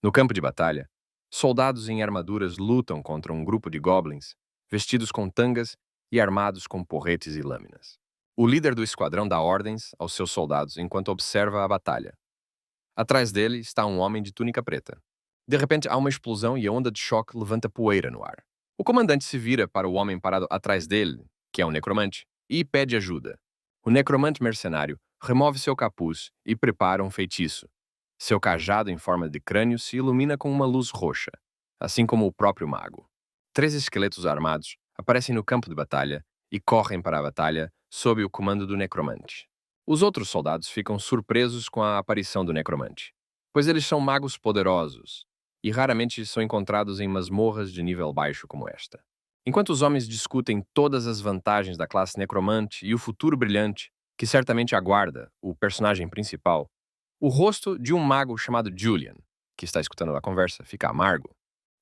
No campo de batalha, soldados em armaduras lutam contra um grupo de goblins, vestidos com tangas e armados com porretes e lâminas. O líder do esquadrão dá ordens aos seus soldados enquanto observa a batalha. Atrás dele está um homem de túnica preta. De repente, há uma explosão e a onda de choque levanta poeira no ar. O comandante se vira para o homem parado atrás dele, que é um necromante, e pede ajuda. O necromante mercenário remove seu capuz e prepara um feitiço. Seu cajado em forma de crânio se ilumina com uma luz roxa, assim como o próprio mago. Três esqueletos armados aparecem no campo de batalha e correm para a batalha sob o comando do necromante. Os outros soldados ficam surpresos com a aparição do necromante, pois eles são magos poderosos e raramente são encontrados em masmorras de nível baixo como esta. Enquanto os homens discutem todas as vantagens da classe necromante e o futuro brilhante que certamente aguarda o personagem principal, o rosto de um mago chamado Julian, que está escutando a conversa, fica amargo.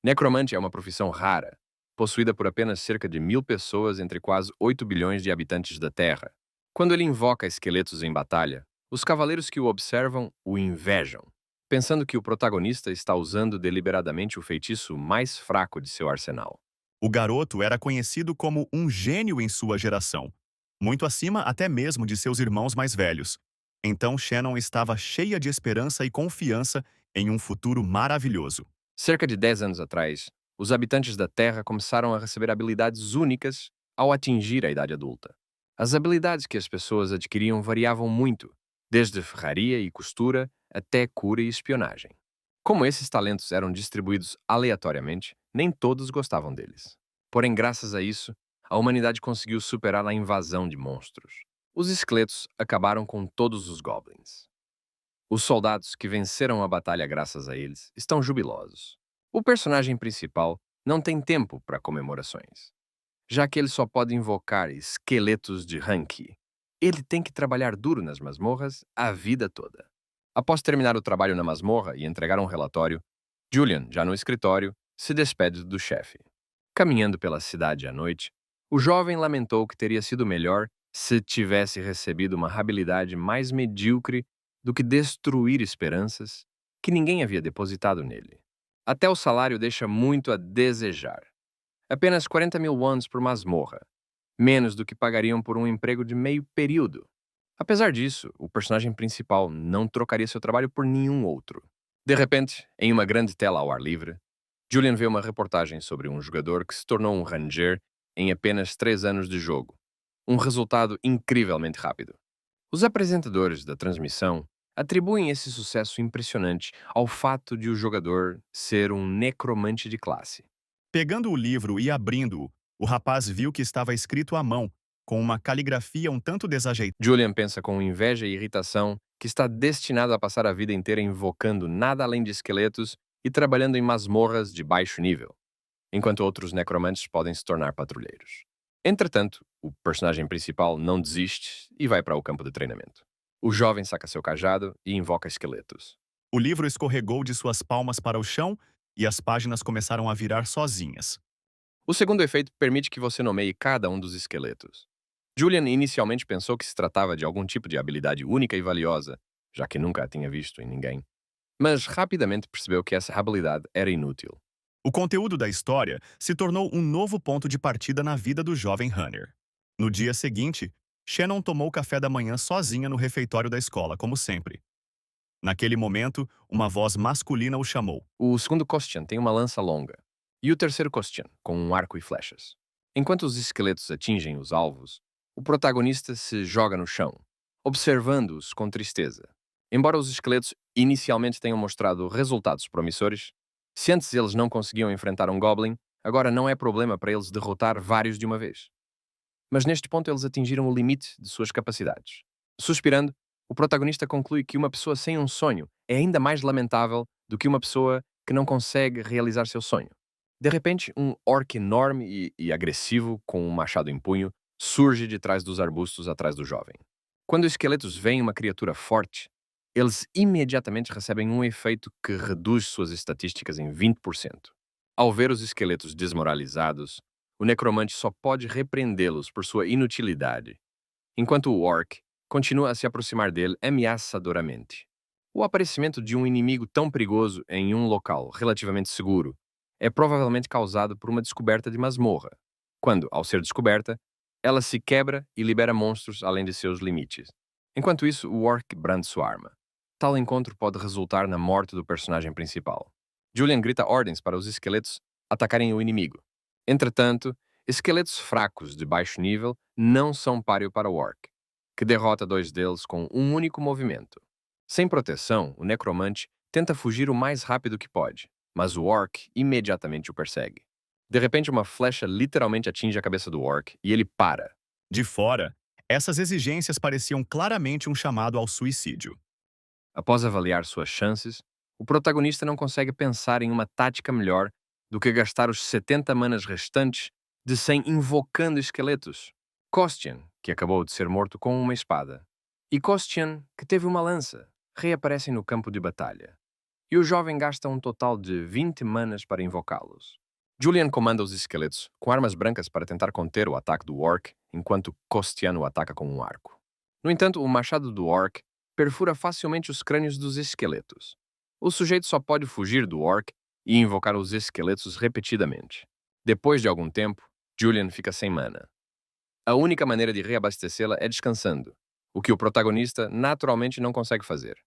Necromante é uma profissão rara, possuída por apenas cerca de 1.000 pessoas entre quase 8 bilhões de habitantes da Terra. Quando ele invoca esqueletos em batalha, os cavaleiros que o observam o invejam, pensando que o protagonista está usando deliberadamente o feitiço mais fraco de seu arsenal. O garoto era conhecido como um gênio em sua geração, muito acima até mesmo de seus irmãos mais velhos. Então Shannon estava cheia de esperança e confiança em um futuro maravilhoso. Cerca de 10 anos atrás, os habitantes da Terra começaram a receber habilidades únicas ao atingir a idade adulta. As habilidades que as pessoas adquiriam variavam muito, desde ferraria e costura até cura e espionagem. Como esses talentos eram distribuídos aleatoriamente, nem todos gostavam deles. Porém, graças a isso, a humanidade conseguiu superar a invasão de monstros. Os esqueletos acabaram com todos os goblins. Os soldados que venceram a batalha graças a eles estão jubilosos. O personagem principal não tem tempo para comemorações, já que ele só pode invocar esqueletos de Hanki. Ele tem que trabalhar duro nas masmorras a vida toda. Após terminar o trabalho na masmorra e entregar um relatório, Julian, já no escritório, se despede do chefe. Caminhando pela cidade à noite, o jovem lamentou que teria sido melhor se tivesse recebido uma habilidade mais medíocre do que destruir esperanças que ninguém havia depositado nele. Até o salário deixa muito a desejar. Apenas 40.000 wons por masmorra, menos do que pagariam por um emprego de meio período. Apesar disso, o personagem principal não trocaria seu trabalho por nenhum outro. De repente, em uma grande tela ao ar livre, Julian vê uma reportagem sobre um jogador que se tornou um Ranger em apenas 3 anos de jogo. Um resultado incrivelmente rápido. Os apresentadores da transmissão atribuem esse sucesso impressionante ao fato de o jogador ser um necromante de classe. Pegando o livro e abrindo-o, o rapaz viu que estava escrito à mão, com uma caligrafia um tanto desajeitada. Julian pensa com inveja e irritação que está destinado a passar a vida inteira invocando nada além de esqueletos e trabalhando em masmorras de baixo nível, enquanto outros necromantes podem se tornar patrulheiros. Entretanto, o personagem principal não desiste e vai para o campo de treinamento. O jovem saca seu cajado e invoca esqueletos. O livro escorregou de suas palmas para o chão e as páginas começaram a virar sozinhas. O segundo efeito permite que você nomeie cada um dos esqueletos. Julian inicialmente pensou que se tratava de algum tipo de habilidade única e valiosa, já que nunca a tinha visto em ninguém. Mas rapidamente percebeu que essa habilidade era inútil. O conteúdo da história se tornou um novo ponto de partida na vida do jovem Hunter. No dia seguinte, Shannon tomou café da manhã sozinha no refeitório da escola, como sempre. Naquele momento, uma voz masculina o chamou. O segundo Kostian tem uma lança longa, e o terceiro Kostian com um arco e flechas. Enquanto os esqueletos atingem os alvos, o protagonista se joga no chão, observando-os com tristeza. Embora os esqueletos inicialmente tenham mostrado resultados promissores, se antes eles não conseguiam enfrentar um Goblin, agora não é problema para eles derrotar vários de uma vez. Mas neste ponto eles atingiram o limite de suas capacidades. Suspirando, o protagonista conclui que uma pessoa sem um sonho é ainda mais lamentável do que uma pessoa que não consegue realizar seu sonho. De repente, um orc enorme e agressivo, com um machado em punho, surge de trás dos arbustos atrás do jovem. Quando os esqueletos veem uma criatura forte, eles imediatamente recebem um efeito que reduz suas estatísticas em 20%. Ao ver os esqueletos desmoralizados, o necromante só pode repreendê-los por sua inutilidade, enquanto o orc continua a se aproximar dele ameaçadoramente. O aparecimento de um inimigo tão perigoso em um local relativamente seguro é provavelmente causado por uma descoberta de masmorra, quando, ao ser descoberta, ela se quebra e libera monstros além de seus limites. Enquanto isso, o orc brande sua arma. Tal encontro pode resultar na morte do personagem principal. Julian grita ordens para os esqueletos atacarem o inimigo. Entretanto, esqueletos fracos de baixo nível não são páreo para o orc, que derrota dois deles com um único movimento. Sem proteção, o necromante tenta fugir o mais rápido que pode, mas o orc imediatamente o persegue. De repente, uma flecha literalmente atinge a cabeça do orc e ele para. De fora, essas exigências pareciam claramente um chamado ao suicídio. Após avaliar suas chances, o protagonista não consegue pensar em uma tática melhor do que gastar os 70 manas restantes de 100 invocando esqueletos. Kostian, que acabou de ser morto com uma espada, e Kostian, que teve uma lança, reaparecem no campo de batalha. E o jovem gasta um total de 20 manas para invocá-los. Julian comanda os esqueletos com armas brancas para tentar conter o ataque do orc, enquanto Kostian o ataca com um arco. No entanto, o machado do orc perfura facilmente os crânios dos esqueletos. O sujeito só pode fugir do orc e invocar os esqueletos repetidamente. Depois de algum tempo, Julian fica sem mana. A única maneira de reabastecê-la é descansando, o que o protagonista naturalmente não consegue fazer.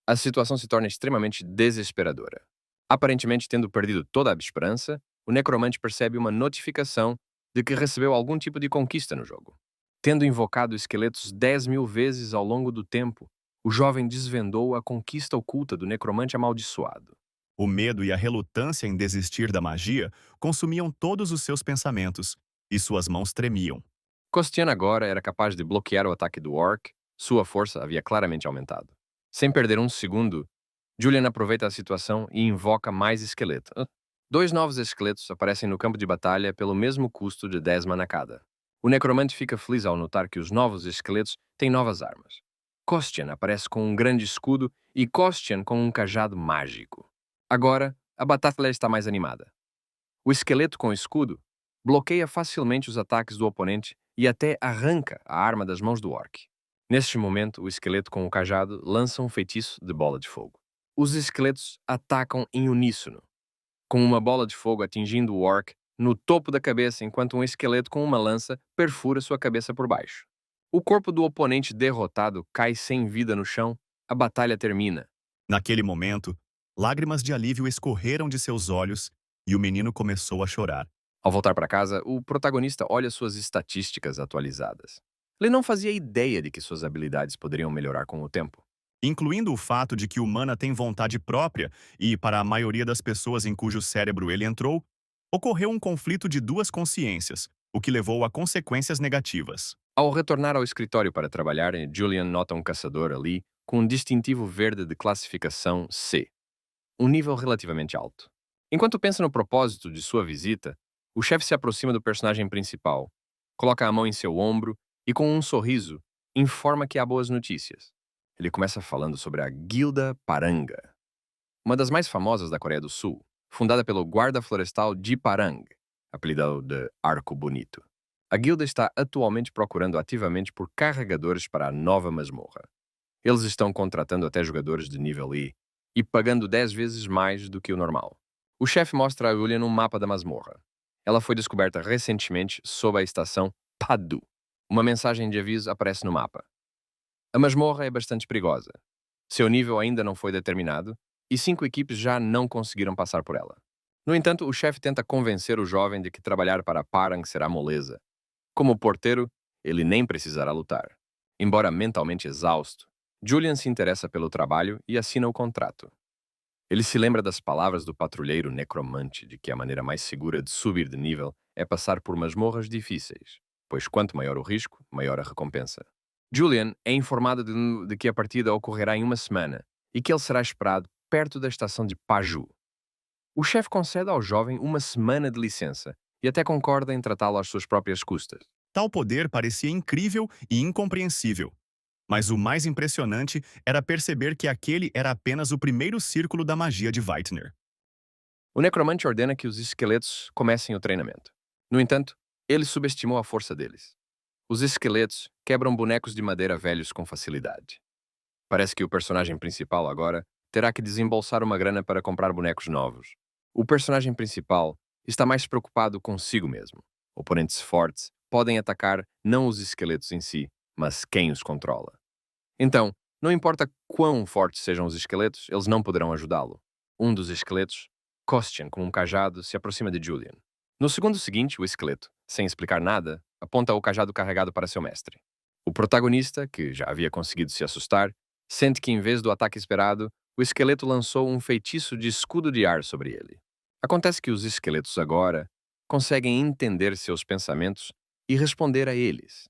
A situação se torna extremamente desesperadora. Aparentemente tendo perdido toda a esperança, o necromante percebe uma notificação de que recebeu algum tipo de conquista no jogo. Tendo invocado esqueletos 10.000 vezes ao longo do tempo, o jovem desvendou a conquista oculta do necromante amaldiçoado. O medo e a relutância em desistir da magia consumiam todos os seus pensamentos, e suas mãos tremiam. Kostian agora era capaz de bloquear o ataque do orc, sua força havia claramente aumentado. Sem perder um segundo, Julian aproveita a situação e invoca mais esqueletos. Dois novos esqueletos aparecem no campo de batalha pelo mesmo custo de 10 mana cada. O necromante fica feliz ao notar que os novos esqueletos têm novas armas. Kostian aparece com um grande escudo e Kostian com um cajado mágico. Agora, a batalha está mais animada. O esqueleto com escudo bloqueia facilmente os ataques do oponente e até arranca a arma das mãos do orc. Neste momento, o esqueleto com o cajado lança um feitiço de bola de fogo. Os esqueletos atacam em uníssono, com uma bola de fogo atingindo o orc no topo da cabeça, enquanto um esqueleto com uma lança perfura sua cabeça por baixo. O corpo do oponente derrotado cai sem vida no chão. A batalha termina. Naquele momento, lágrimas de alívio escorreram de seus olhos e o menino começou a chorar. Ao voltar para casa, o protagonista olha suas estatísticas atualizadas. Ele não fazia ideia de que suas habilidades poderiam melhorar com o tempo. Incluindo o fato de que o Mana tem vontade própria e, para a maioria das pessoas em cujo cérebro ele entrou, ocorreu um conflito de duas consciências, o que levou a consequências negativas. Ao retornar ao escritório para trabalhar, Julian nota um caçador ali com um distintivo verde de classificação C, um nível relativamente alto. Enquanto pensa no propósito de sua visita, o chefe se aproxima do personagem principal, coloca a mão em seu ombro e, com um sorriso, informa que há boas notícias. Ele começa falando sobre a Guilda Paranga, uma das mais famosas da Coreia do Sul, fundada pelo guarda florestal Ji Parang, apelidado de Arco Bonito. A guilda está atualmente procurando ativamente por carregadores para a nova masmorra. Eles estão contratando até jogadores de nível e pagando 10 vezes mais do que o normal. O chefe mostra a Julian um mapa da masmorra. Ela foi descoberta recentemente sob a estação Padu. Uma mensagem de aviso aparece no mapa. A masmorra é bastante perigosa. Seu nível ainda não foi determinado e 5 equipes já não conseguiram passar por ela. No entanto, o chefe tenta convencer o jovem de que trabalhar para Parang será moleza. Como porteiro, ele nem precisará lutar. Embora mentalmente exausto, Julian se interessa pelo trabalho e assina o contrato. Ele se lembra das palavras do patrulheiro necromante de que a maneira mais segura de subir de nível é passar por masmorras difíceis, pois quanto maior o risco, maior a recompensa. Julian é informado de que a partida ocorrerá em uma semana e que ele será esperado perto da estação de Paju. O chefe concede ao jovem uma semana de licença e até concorda em tratá-lo às suas próprias custas. Tal poder parecia incrível e incompreensível. Mas o mais impressionante era perceber que aquele era apenas o primeiro círculo da magia de Weitner. O necromante ordena que os esqueletos comecem o treinamento. No entanto, ele subestimou a força deles. Os esqueletos quebram bonecos de madeira velhos com facilidade. Parece que o personagem principal agora terá que desembolsar uma grana para comprar bonecos novos. O personagem principal está mais preocupado consigo mesmo. Oponentes fortes podem atacar não os esqueletos em si, mas quem os controla. Então, não importa quão fortes sejam os esqueletos, eles não poderão ajudá-lo. Um dos esqueletos, Kostian, com um cajado, se aproxima de Julian. No segundo seguinte, o esqueleto, sem explicar nada, aponta o cajado carregado para seu mestre. O protagonista, que já havia conseguido se assustar, sente que em vez do ataque esperado, o esqueleto lançou um feitiço de escudo de ar sobre ele. Acontece que os esqueletos agora conseguem entender seus pensamentos e responder a eles,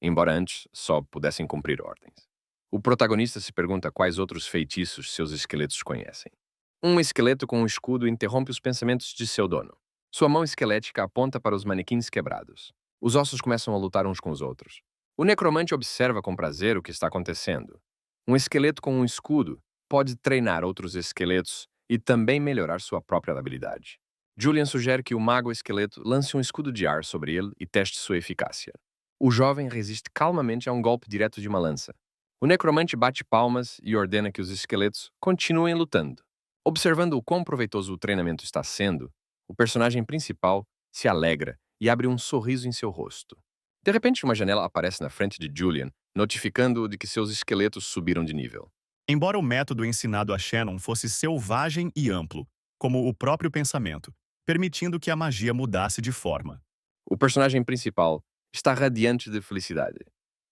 embora antes só pudessem cumprir ordens. O protagonista se pergunta quais outros feitiços seus esqueletos conhecem. Um esqueleto com um escudo interrompe os pensamentos de seu dono. Sua mão esquelética aponta para os manequins quebrados. Os ossos começam a lutar uns com os outros. O necromante observa com prazer o que está acontecendo. Um esqueleto com um escudo pode treinar outros esqueletos e também melhorar sua própria habilidade. Julian sugere que o mago esqueleto lance um escudo de ar sobre ele e teste sua eficácia. O jovem resiste calmamente a um golpe direto de uma lança. O necromante bate palmas e ordena que os esqueletos continuem lutando. Observando o quão proveitoso o treinamento está sendo, o personagem principal se alegra e abre um sorriso em seu rosto. De repente, uma janela aparece na frente de Julian, notificando-o de que seus esqueletos subiram de nível. Embora o método ensinado a Shannon fosse selvagem e amplo, como o próprio pensamento, permitindo que a magia mudasse de forma. O personagem principal está radiante de felicidade,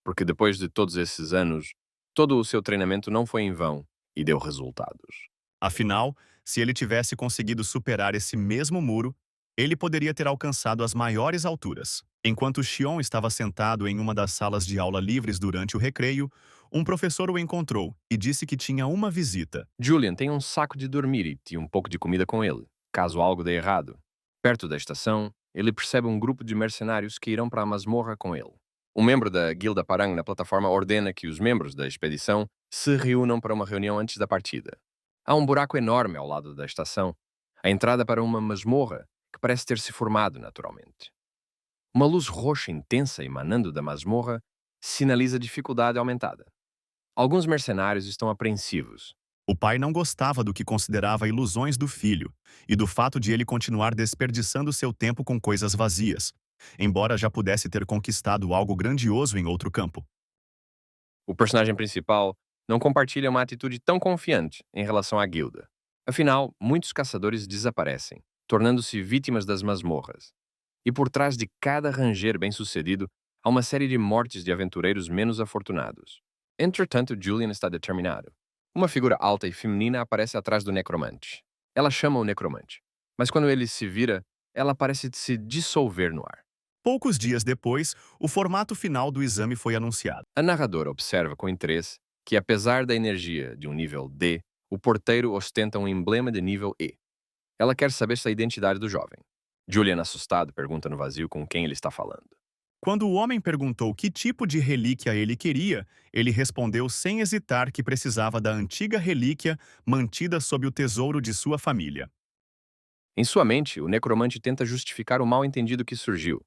porque depois de todos esses anos, todo o seu treinamento não foi em vão e deu resultados. Afinal, se ele tivesse conseguido superar esse mesmo muro, ele poderia ter alcançado as maiores alturas. Enquanto Xion estava sentado em uma das salas de aula livres durante o recreio, um professor o encontrou e disse que tinha uma visita. Julian tem um saco de dormir e tinha um pouco de comida com ele, caso algo dê errado. Perto da estação, ele percebe um grupo de mercenários que irão para a masmorra com ele. Um membro da Guilda Parang na plataforma ordena que os membros da expedição se reúnam para uma reunião antes da partida. Há um buraco enorme ao lado da estação, a entrada para uma masmorra que parece ter se formado naturalmente. Uma luz roxa intensa emanando da masmorra sinaliza dificuldade aumentada. Alguns mercenários estão apreensivos. O pai não gostava do que considerava ilusões do filho e do fato de ele continuar desperdiçando seu tempo com coisas vazias, embora já pudesse ter conquistado algo grandioso em outro campo. O personagem principal não compartilha uma atitude tão confiante em relação à guilda. Afinal, muitos caçadores desaparecem, tornando-se vítimas das masmorras. E por trás de cada ranger bem-sucedido, há uma série de mortes de aventureiros menos afortunados. Entretanto, Julian está determinado. Uma figura alta e feminina aparece atrás do necromante. Ela chama o necromante, mas quando ele se vira, ela parece se dissolver no ar. Poucos dias depois, o formato final do exame foi anunciado. A narradora observa com interesse que, apesar da energia de um nível D, o porteiro ostenta um emblema de nível E. Ela quer saber a identidade do jovem. Julian, assustado, pergunta no vazio com quem ele está falando. Quando o homem perguntou que tipo de relíquia ele queria, ele respondeu sem hesitar que precisava da antiga relíquia mantida sob o tesouro de sua família. Em sua mente, o necromante tenta justificar o mal-entendido que surgiu,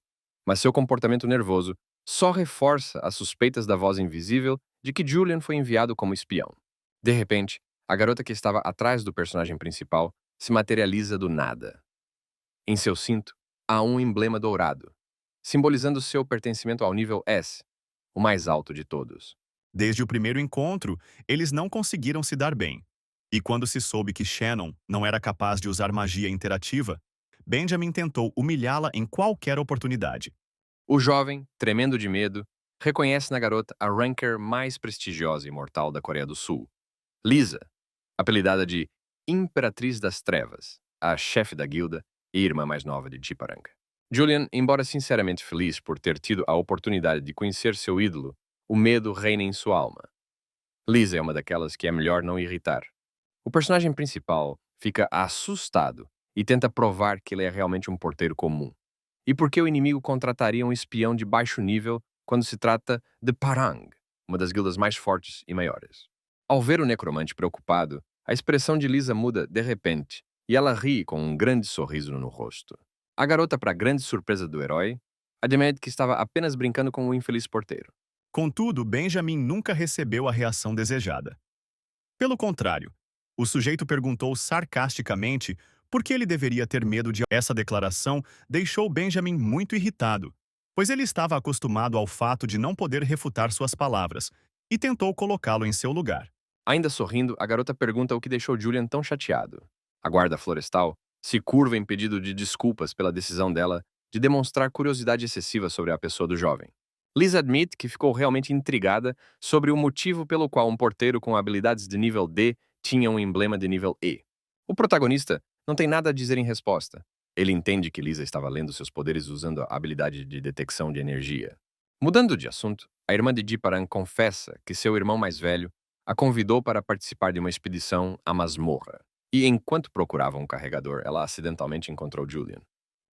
mas seu comportamento nervoso só reforça as suspeitas da voz invisível de que Julian foi enviado como espião. De repente, a garota que estava atrás do personagem principal se materializa do nada. Em seu cinto, há um emblema dourado, simbolizando seu pertencimento ao nível S, o mais alto de todos. Desde o primeiro encontro, eles não conseguiram se dar bem. E quando se soube que Shannon não era capaz de usar magia interativa, Benjamin tentou humilhá-la em qualquer oportunidade. O jovem, tremendo de medo, reconhece na garota a ranker mais prestigiosa e mortal da Coreia do Sul, Lisa, apelidada de Imperatriz das Trevas, a chefe da guilda e irmã mais nova de Jiparang. Julian, embora sinceramente feliz por ter tido a oportunidade de conhecer seu ídolo, o medo reina em sua alma. Lisa é uma daquelas que é melhor não irritar. O personagem principal fica assustado e tenta provar que ele é realmente um porteiro comum. E por que o inimigo contrataria um espião de baixo nível quando se trata de Parang, uma das guildas mais fortes e maiores? Ao ver o necromante preocupado, a expressão de Lisa muda de repente e ela ri com um grande sorriso no rosto. A garota, para grande surpresa do herói, admite que estava apenas brincando com o infeliz porteiro. Contudo, Benjamin nunca recebeu a reação desejada. Pelo contrário, o sujeito perguntou sarcasticamente por que ele deveria ter medo de. Essa declaração deixou Benjamin muito irritado, pois ele estava acostumado ao fato de não poder refutar suas palavras, e tentou colocá-lo em seu lugar. Ainda sorrindo, a garota pergunta o que deixou Julian tão chateado. A guarda florestal se curva em pedido de desculpas pela decisão dela de demonstrar curiosidade excessiva sobre a pessoa do jovem. Liz admite que ficou realmente intrigada sobre o motivo pelo qual um porteiro com habilidades de nível D tinha um emblema de nível E. O protagonista não tem nada a dizer em resposta. Ele entende que Lisa estava lendo seus poderes usando a habilidade de detecção de energia. Mudando de assunto, a irmã de Diparan confessa que seu irmão mais velho a convidou para participar de uma expedição à masmorra. E enquanto procurava um carregador, ela acidentalmente encontrou Julian.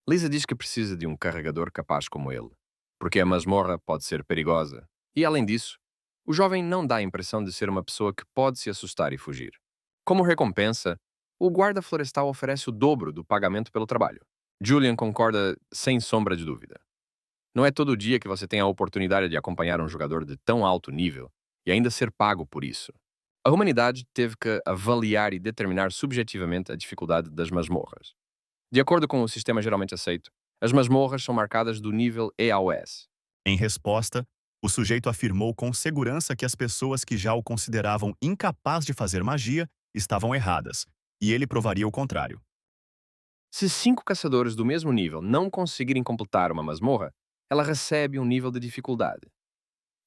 Lisa diz que precisa de um carregador capaz como ele, porque a masmorra pode ser perigosa. E, além disso, o jovem não dá a impressão de ser uma pessoa que pode se assustar e fugir. Como recompensa, o guarda florestal oferece o dobro do pagamento pelo trabalho. Julian concorda sem sombra de dúvida. Não é todo dia que você tem a oportunidade de acompanhar um jogador de tão alto nível e ainda ser pago por isso. A humanidade teve que avaliar e determinar subjetivamente a dificuldade das masmorras. De acordo com o sistema geralmente aceito, as masmorras são marcadas do nível E ao S. Em resposta, o sujeito afirmou com segurança que as pessoas que já o consideravam incapaz de fazer magia estavam erradas, e ele provaria o contrário. Se 5 caçadores do mesmo nível não conseguirem completar uma masmorra, ela recebe um nível de dificuldade.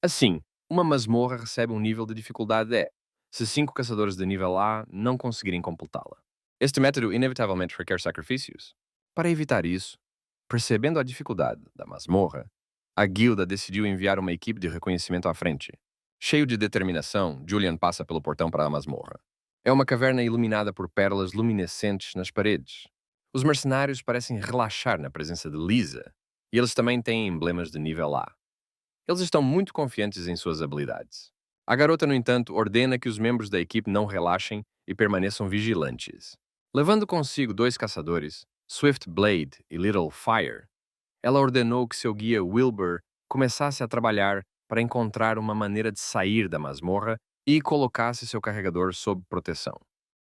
Assim, uma masmorra recebe um nível de dificuldade E, se 5 caçadores de nível A não conseguirem completá-la. Este método inevitavelmente requer sacrifícios. Para evitar isso, percebendo a dificuldade da masmorra, a guilda decidiu enviar uma equipe de reconhecimento à frente. Cheio de determinação, Julian passa pelo portão para a masmorra. É uma caverna iluminada por pérolas luminescentes nas paredes. Os mercenários parecem relaxar na presença de Lisa, e eles também têm emblemas de nível A. Eles estão muito confiantes em suas habilidades. A garota, no entanto, ordena que os membros da equipe não relaxem e permaneçam vigilantes. Levando consigo 2 caçadores, Swift Blade e Little Fire, ela ordenou que seu guia Wilbur começasse a trabalhar para encontrar uma maneira de sair da masmorra e colocasse seu carregador sob proteção.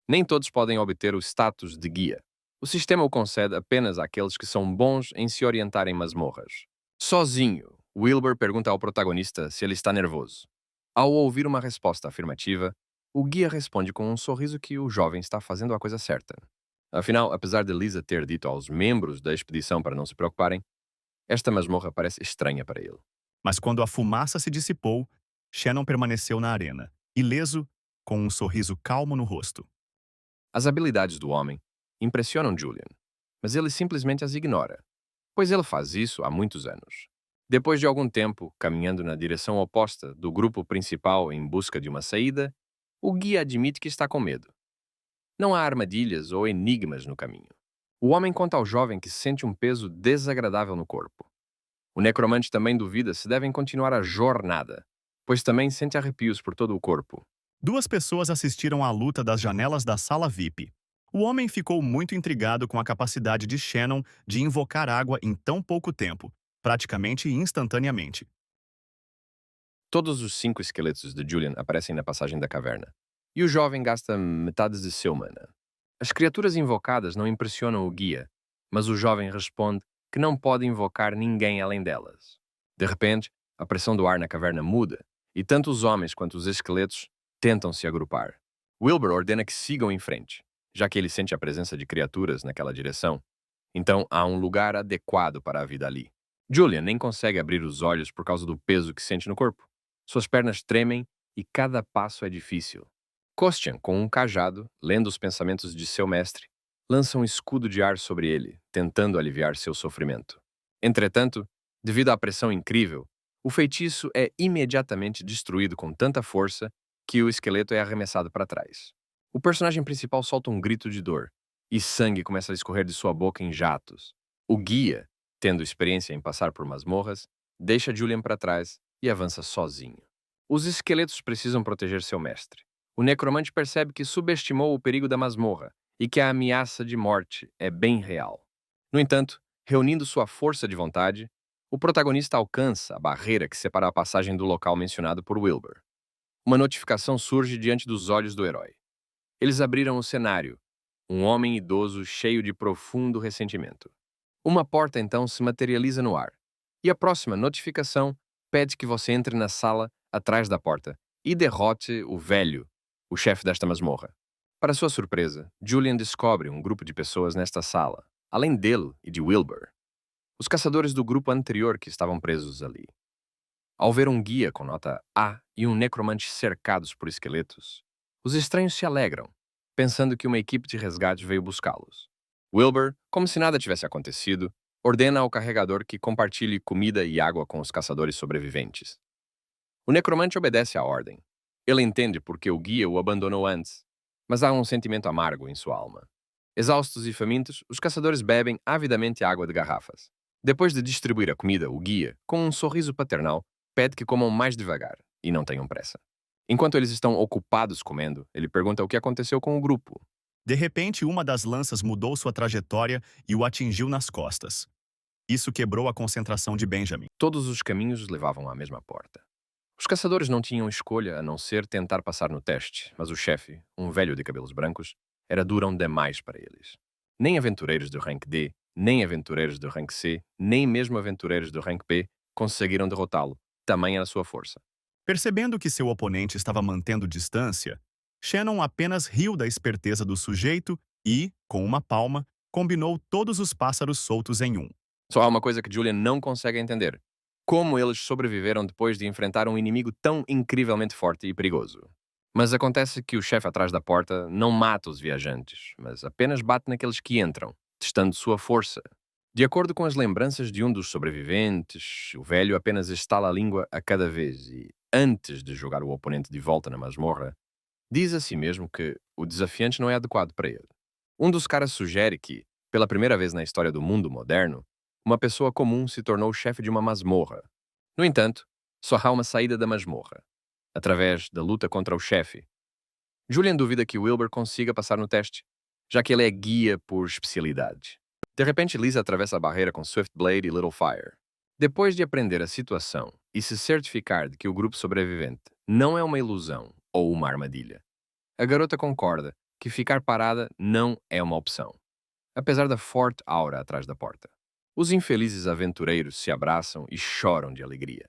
Nem todos podem obter o status de guia. O sistema o concede apenas àqueles que são bons em se orientar em masmorras. Sozinho, Wilbur pergunta ao protagonista se ele está nervoso. Ao ouvir uma resposta afirmativa, o guia responde com um sorriso que o jovem está fazendo a coisa certa. Afinal, apesar de Lisa ter dito aos membros da expedição para não se preocuparem, esta masmorra parece estranha para ele. Mas quando a fumaça se dissipou, Shannon permaneceu na arena, ileso, com um sorriso calmo no rosto. As habilidades do homem impressionam Julian, mas ele simplesmente as ignora, pois ele faz isso há muitos anos. Depois de algum tempo caminhando na direção oposta do grupo principal em busca de uma saída, o guia admite que está com medo. Não há armadilhas ou enigmas no caminho. O homem conta ao jovem que sente um peso desagradável no corpo. O necromante também duvida se devem continuar a jornada, pois também sente arrepios por todo o corpo. 2 pessoas assistiram à luta das janelas da sala VIP. O homem ficou muito intrigado com a capacidade de Shannon de invocar água em tão pouco tempo, praticamente instantaneamente. Todos os 5 esqueletos de Julian aparecem na passagem da caverna, e o jovem gasta metade de seu mana. As criaturas invocadas não impressionam o guia, mas o jovem responde que não pode invocar ninguém além delas. De repente, a pressão do ar na caverna muda, e tanto os homens quanto os esqueletos tentam se agrupar. Wilbur ordena que sigam em frente, já que ele sente a presença de criaturas naquela direção. Então há um lugar adequado para a vida ali. Julian nem consegue abrir os olhos por causa do peso que sente no corpo. Suas pernas tremem e cada passo é difícil. Kostian, com um cajado, lendo os pensamentos de seu mestre, lança um escudo de ar sobre ele, tentando aliviar seu sofrimento. Entretanto, devido à pressão incrível, o feitiço é imediatamente destruído com tanta força que o esqueleto é arremessado para trás. O personagem principal solta um grito de dor, e sangue começa a escorrer de sua boca em jatos. O guia, tendo experiência em passar por masmorras, deixa Julian para trás e avança sozinho. Os esqueletos precisam proteger seu mestre. O necromante percebe que subestimou o perigo da masmorra e que a ameaça de morte é bem real. No entanto, reunindo sua força de vontade, O protagonista alcança a barreira que separa a passagem do local mencionado por Wilbur. Uma notificação surge diante dos olhos do herói. Eles abriram o cenário. Um homem idoso cheio de profundo ressentimento. Uma porta então se materializa no ar. E a próxima notificação pede que você entre na sala atrás da porta e derrote o velho, o chefe desta masmorra. Para sua surpresa, Julian descobre um grupo de pessoas nesta sala, além dele e de Wilbur. Os caçadores do grupo anterior que estavam presos ali. Ao ver um guia com nota A e um necromante cercados por esqueletos, os estranhos se alegram, pensando que uma equipe de resgate veio buscá-los. Wilbur, como se nada tivesse acontecido, ordena ao carregador que compartilhe comida e água com os caçadores sobreviventes. O necromante obedece à ordem. Ele entende porque o guia o abandonou antes, mas há um sentimento amargo em sua alma. Exaustos e famintos, os caçadores bebem avidamente água de garrafas. Depois de distribuir a comida, o guia, com um sorriso paternal, pede que comam mais devagar e não tenham pressa. Enquanto eles estão ocupados comendo, ele pergunta o que aconteceu com o grupo. De repente, uma das lanças mudou sua trajetória e o atingiu nas costas. Isso quebrou a concentração de Benjamin. Todos os caminhos levavam à mesma porta. Os caçadores não tinham escolha a não ser tentar passar no teste, mas o chefe, um velho de cabelos brancos, era durão demais para eles. Nem aventureiros do rank D, nem aventureiros do rank C, nem mesmo aventureiros do rank P conseguiram derrotá-lo, tamanha era a sua força. Percebendo que seu oponente estava mantendo distância, Shannon apenas riu da esperteza do sujeito e, com uma palma, combinou todos os pássaros soltos em um. Só há uma coisa que Julian não consegue entender. Como eles sobreviveram depois de enfrentar um inimigo tão incrivelmente forte e perigoso. Mas acontece que o chefe atrás da porta não mata os viajantes, mas apenas bate naqueles que entram, testando sua força. De acordo com as lembranças de um dos sobreviventes, o velho apenas estala a língua a cada vez e, antes de jogar o oponente de volta na masmorra, diz a si mesmo que o desafiante não é adequado para ele. Um dos caras sugere que, pela primeira vez na história do mundo moderno, uma pessoa comum se tornou chefe de uma masmorra. No entanto, só há uma saída da masmorra, através da luta contra o chefe. Julian duvida que Wilbur consiga passar no teste, já que ele é guia por especialidade. De repente, Lisa atravessa a barreira com Swiftblade e Little Fire. Depois de aprender a situação e se certificar de que o grupo sobrevivente não é uma ilusão ou uma armadilha, a garota concorda que ficar parada não é uma opção, apesar da forte aura atrás da porta. Os infelizes aventureiros se abraçam e choram de alegria.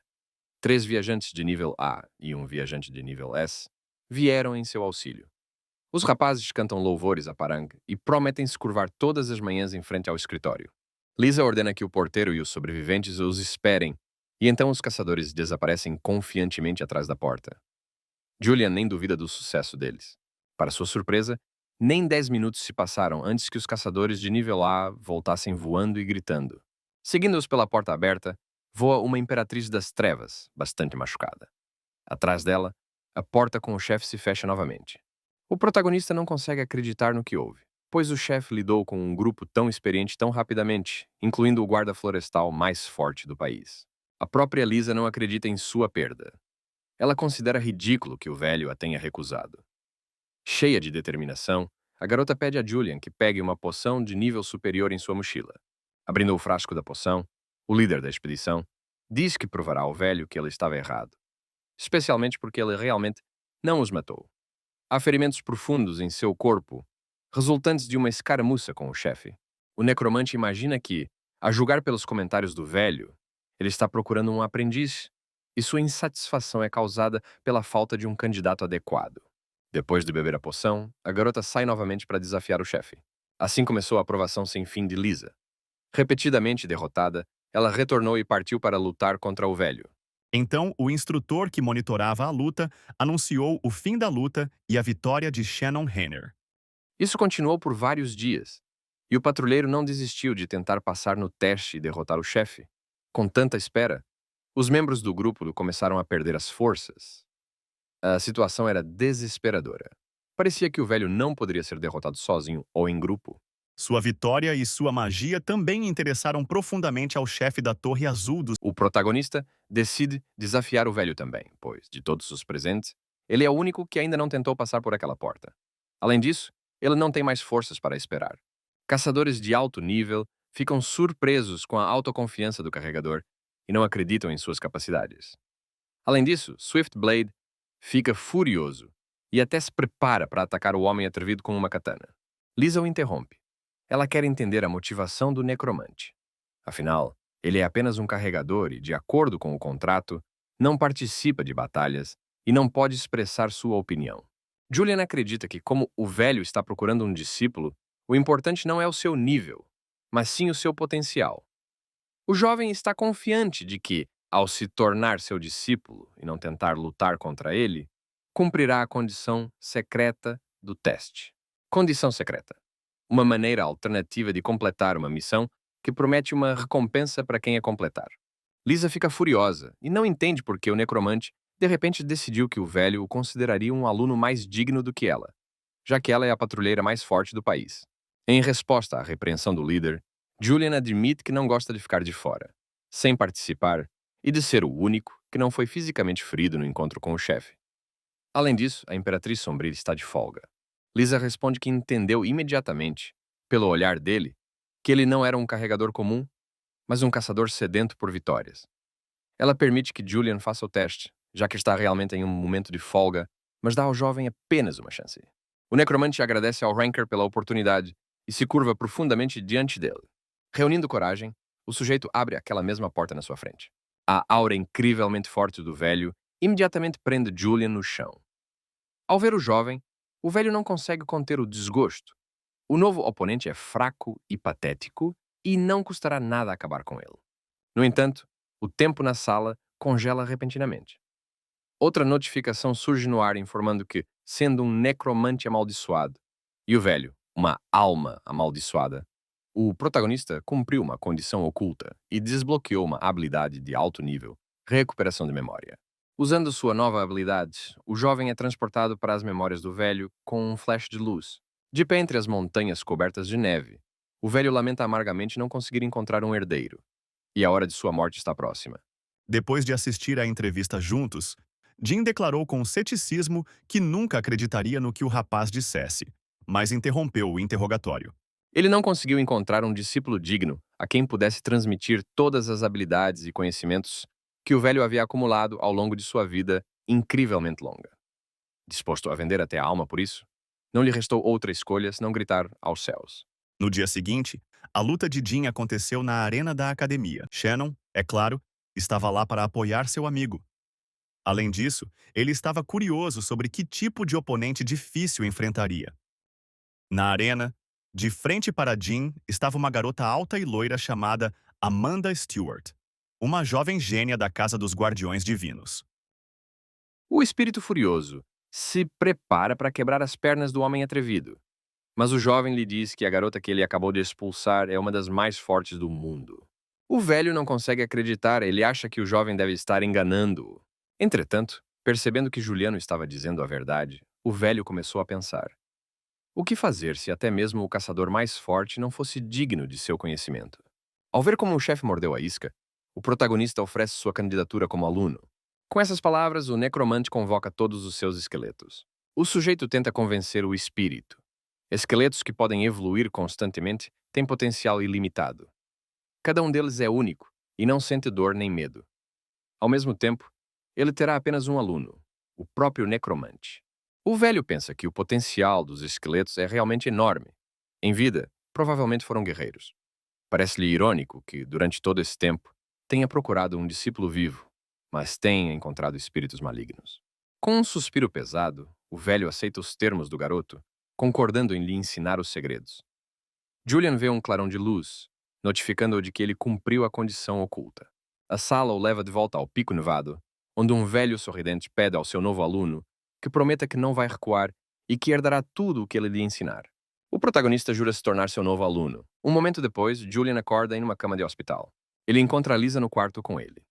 3 viajantes de nível A e um viajante de nível S vieram em seu auxílio. Os rapazes cantam louvores a Parang e prometem se curvar todas as manhãs em frente ao escritório. Lisa ordena que o porteiro e os sobreviventes os esperem, e então os caçadores desaparecem confiantemente atrás da porta. Julian nem duvida do sucesso deles. Para sua surpresa, nem 10 minutos se passaram antes que os caçadores de nível A voltassem voando e gritando. Seguindo-os pela porta aberta, voa uma Imperatriz das Trevas, bastante machucada. Atrás dela, a porta com o chefe se fecha novamente. O protagonista não consegue acreditar no que houve, pois o chefe lidou com um grupo tão experiente tão rapidamente, incluindo o guarda florestal mais forte do país. A própria Lisa não acredita em sua perda. Ela considera ridículo que o velho a tenha recusado. Cheia de determinação, a garota pede a Julian que pegue uma poção de nível superior em sua mochila. Abrindo o frasco da poção, o líder da expedição diz que provará ao velho que ele estava errado, especialmente porque ele realmente não os matou. Há ferimentos profundos em seu corpo, resultantes de uma escaramuça com o chefe. O necromante imagina que, a julgar pelos comentários do velho, ele está procurando um aprendiz, e sua insatisfação é causada pela falta de um candidato adequado. Depois de beber a poção, a garota sai novamente para desafiar o chefe. Assim começou a aprovação sem fim de Lisa. Repetidamente derrotada, ela retornou e partiu para lutar contra o velho. Então, o instrutor que monitorava a luta anunciou o fim da luta e a vitória de Shannon Henner. Isso continuou por vários dias, e o patrulheiro não desistiu de tentar passar no teste e derrotar o chefe. Com tanta espera, os membros do grupo começaram a perder as forças. A situação era desesperadora. Parecia que o velho não poderia ser derrotado sozinho ou em grupo. Sua vitória e sua magia também interessaram profundamente ao chefe da Torre Azul dos... O protagonista decide desafiar o velho também, pois, de todos os presentes, ele é o único que ainda não tentou passar por aquela porta. Além disso, ele não tem mais forças para esperar. Caçadores de alto nível ficam surpresos com a autoconfiança do carregador e não acreditam em suas capacidades. Além disso, Swiftblade fica furioso e até se prepara para atacar o homem atrevido com uma katana. Lisa o interrompe. Ela quer entender a motivação do necromante. Afinal, ele é apenas um carregador e, de acordo com o contrato, não participa de batalhas e não pode expressar sua opinião. Julian acredita que, como o velho está procurando um discípulo, o importante não é o seu nível, mas sim o seu potencial. O jovem está confiante de que, ao se tornar seu discípulo e não tentar lutar contra ele, cumprirá a condição secreta do teste. Condição secreta: uma maneira alternativa de completar uma missão que promete uma recompensa para quem a completar. Lisa fica furiosa e não entende por que o necromante de repente decidiu que o velho o consideraria um aluno mais digno do que ela, já que ela é a patrulheira mais forte do país. Em resposta à repreensão do líder, Julian admite que não gosta de ficar de fora, sem participar, e de ser o único que não foi fisicamente ferido no encontro com o chefe. Além disso, a Imperatriz Sombria está de folga. Lisa responde que entendeu imediatamente, pelo olhar dele, que ele não era um carregador comum, mas um caçador sedento por vitórias. Ela permite que Julian faça o teste, já que está realmente em um momento de folga, mas dá ao jovem apenas uma chance. O necromante agradece ao Ranker pela oportunidade e se curva profundamente diante dele. Reunindo coragem, o sujeito abre aquela mesma porta na sua frente. A aura incrivelmente forte do velho imediatamente prende Julian no chão. Ao ver o velho não consegue conter o desgosto. O novo oponente é fraco e patético e não custará nada acabar com ele. No entanto, o tempo na sala congela repentinamente. Outra notificação surge no ar informando que, sendo um necromante amaldiçoado, e o velho, uma alma amaldiçoada, o protagonista cumpriu uma condição oculta e desbloqueou uma habilidade de alto nível, recuperação de memória. Usando sua nova habilidade, o jovem é transportado para as memórias do velho com um flash de luz. De pé entre as montanhas cobertas de neve, o velho lamenta amargamente não conseguir encontrar um herdeiro, e a hora de sua morte está próxima. Depois de assistir à entrevista juntos, Jim declarou com ceticismo que nunca acreditaria no que o rapaz dissesse, mas interrompeu o interrogatório. Ele não conseguiu encontrar um discípulo digno a quem pudesse transmitir todas as habilidades e conhecimentos que o velho havia acumulado ao longo de sua vida incrivelmente longa. Disposto a vender até a alma por isso, não lhe restou outra escolha senão gritar aos céus. No dia seguinte, a luta de Jim aconteceu na arena da academia. Shannon, é claro, estava lá para apoiar seu amigo. Além disso, ele estava curioso sobre que tipo de oponente difícil enfrentaria. Na arena, de frente para Jim, estava uma garota alta e loira chamada Amanda Stewart, uma jovem gênia da Casa dos Guardiões Divinos. O espírito furioso se prepara para quebrar as pernas do homem atrevido, mas o jovem lhe diz que a garota que ele acabou de expulsar é uma das mais fortes do mundo. O velho não consegue acreditar, ele acha que o jovem deve estar enganando-o. Entretanto, percebendo que Juliano estava dizendo a verdade, o velho começou a pensar: o que fazer se até mesmo o caçador mais forte não fosse digno de seu conhecimento? Ao ver como o chefe mordeu a isca, o protagonista oferece sua candidatura como aluno. Com essas palavras, o necromante convoca todos os seus esqueletos. O sujeito tenta convencer o espírito. Esqueletos que podem evoluir constantemente têm potencial ilimitado. Cada um deles é único e não sente dor nem medo. Ao mesmo tempo, ele terá apenas um aluno, o próprio necromante. O velho pensa que o potencial dos esqueletos é realmente enorme. Em vida, provavelmente foram guerreiros. Parece-lhe irônico que, durante todo esse tempo, tenha procurado um discípulo vivo, mas tenha encontrado espíritos malignos. Com um suspiro pesado, o velho aceita os termos do garoto, concordando em lhe ensinar os segredos. Julian vê um clarão de luz, notificando-o de que ele cumpriu a condição oculta. A sala o leva de volta ao Pico Nevado, onde um velho sorridente pede ao seu novo aluno que prometa que não vai recuar e que herdará tudo o que ele lhe ensinar. O protagonista jura se tornar seu novo aluno. Um momento depois, Julian acorda em uma cama de hospital. Ele encontra Lisa no quarto com ele.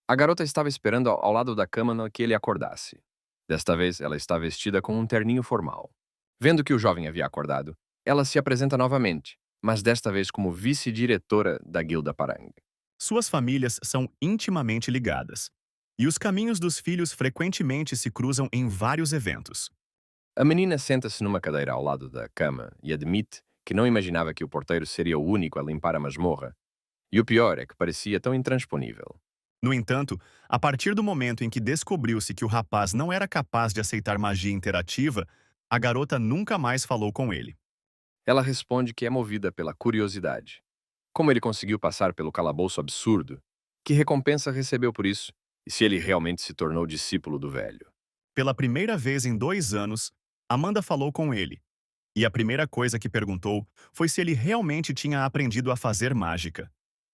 A garota estava esperando ao lado da cama na que ele acordasse. Desta vez, ela está vestida com um terninho formal. Vendo que o jovem havia acordado, ela se apresenta novamente, mas desta vez como vice-diretora da Guilda Parang. Suas famílias são intimamente ligadas, e os caminhos dos filhos frequentemente se cruzam em vários eventos. A menina senta-se numa cadeira ao lado da cama e admite que não imaginava que o porteiro seria o único a limpar a masmorra. E o pior é que parecia tão intransponível. No entanto, a partir do momento em que descobriu-se que o rapaz não era capaz de aceitar magia interativa, a garota nunca mais falou com ele. Ela responde que é movida pela curiosidade. Como ele conseguiu passar pelo calabouço absurdo? Que recompensa recebeu por isso? E se ele realmente se tornou discípulo do velho? Pela primeira vez em 2 anos, Amanda falou com ele, e a primeira coisa que perguntou foi se ele realmente tinha aprendido a fazer mágica.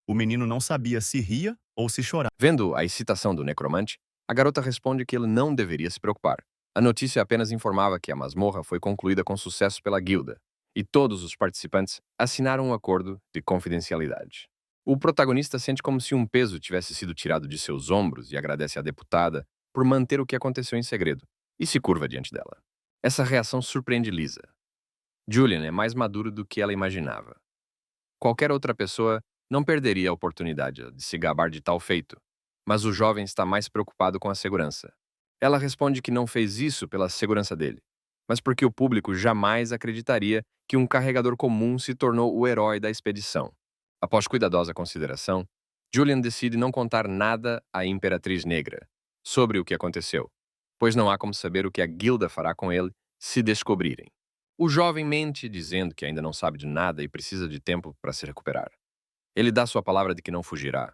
O menino não sabia se ria ou se chorava. Vendo a excitação do necromante, a garota responde que ele não deveria se preocupar. A notícia apenas informava que a masmorra foi concluída com sucesso pela guilda, e todos os participantes assinaram um acordo de confidencialidade. O protagonista sente como se um peso tivesse sido tirado de seus ombros e agradece à deputada por manter o que aconteceu em segredo, e se curva diante dela. Essa reação surpreende Lisa. Julian é mais maduro do que ela imaginava. Qualquer outra pessoa não perderia a oportunidade de se gabar de tal feito, mas o jovem está mais preocupado com a segurança. Ela responde que não fez isso pela segurança dele, mas porque o público jamais acreditaria que um carregador comum se tornou o herói da expedição. Após cuidadosa consideração, Julian decide não contar nada à Imperatriz Negra sobre o que aconteceu, pois não há como saber o que a guilda fará com ele se descobrirem. O jovem mente dizendo que ainda não sabe de nada e precisa de tempo para se recuperar. Ele dá sua palavra de que não fugirá,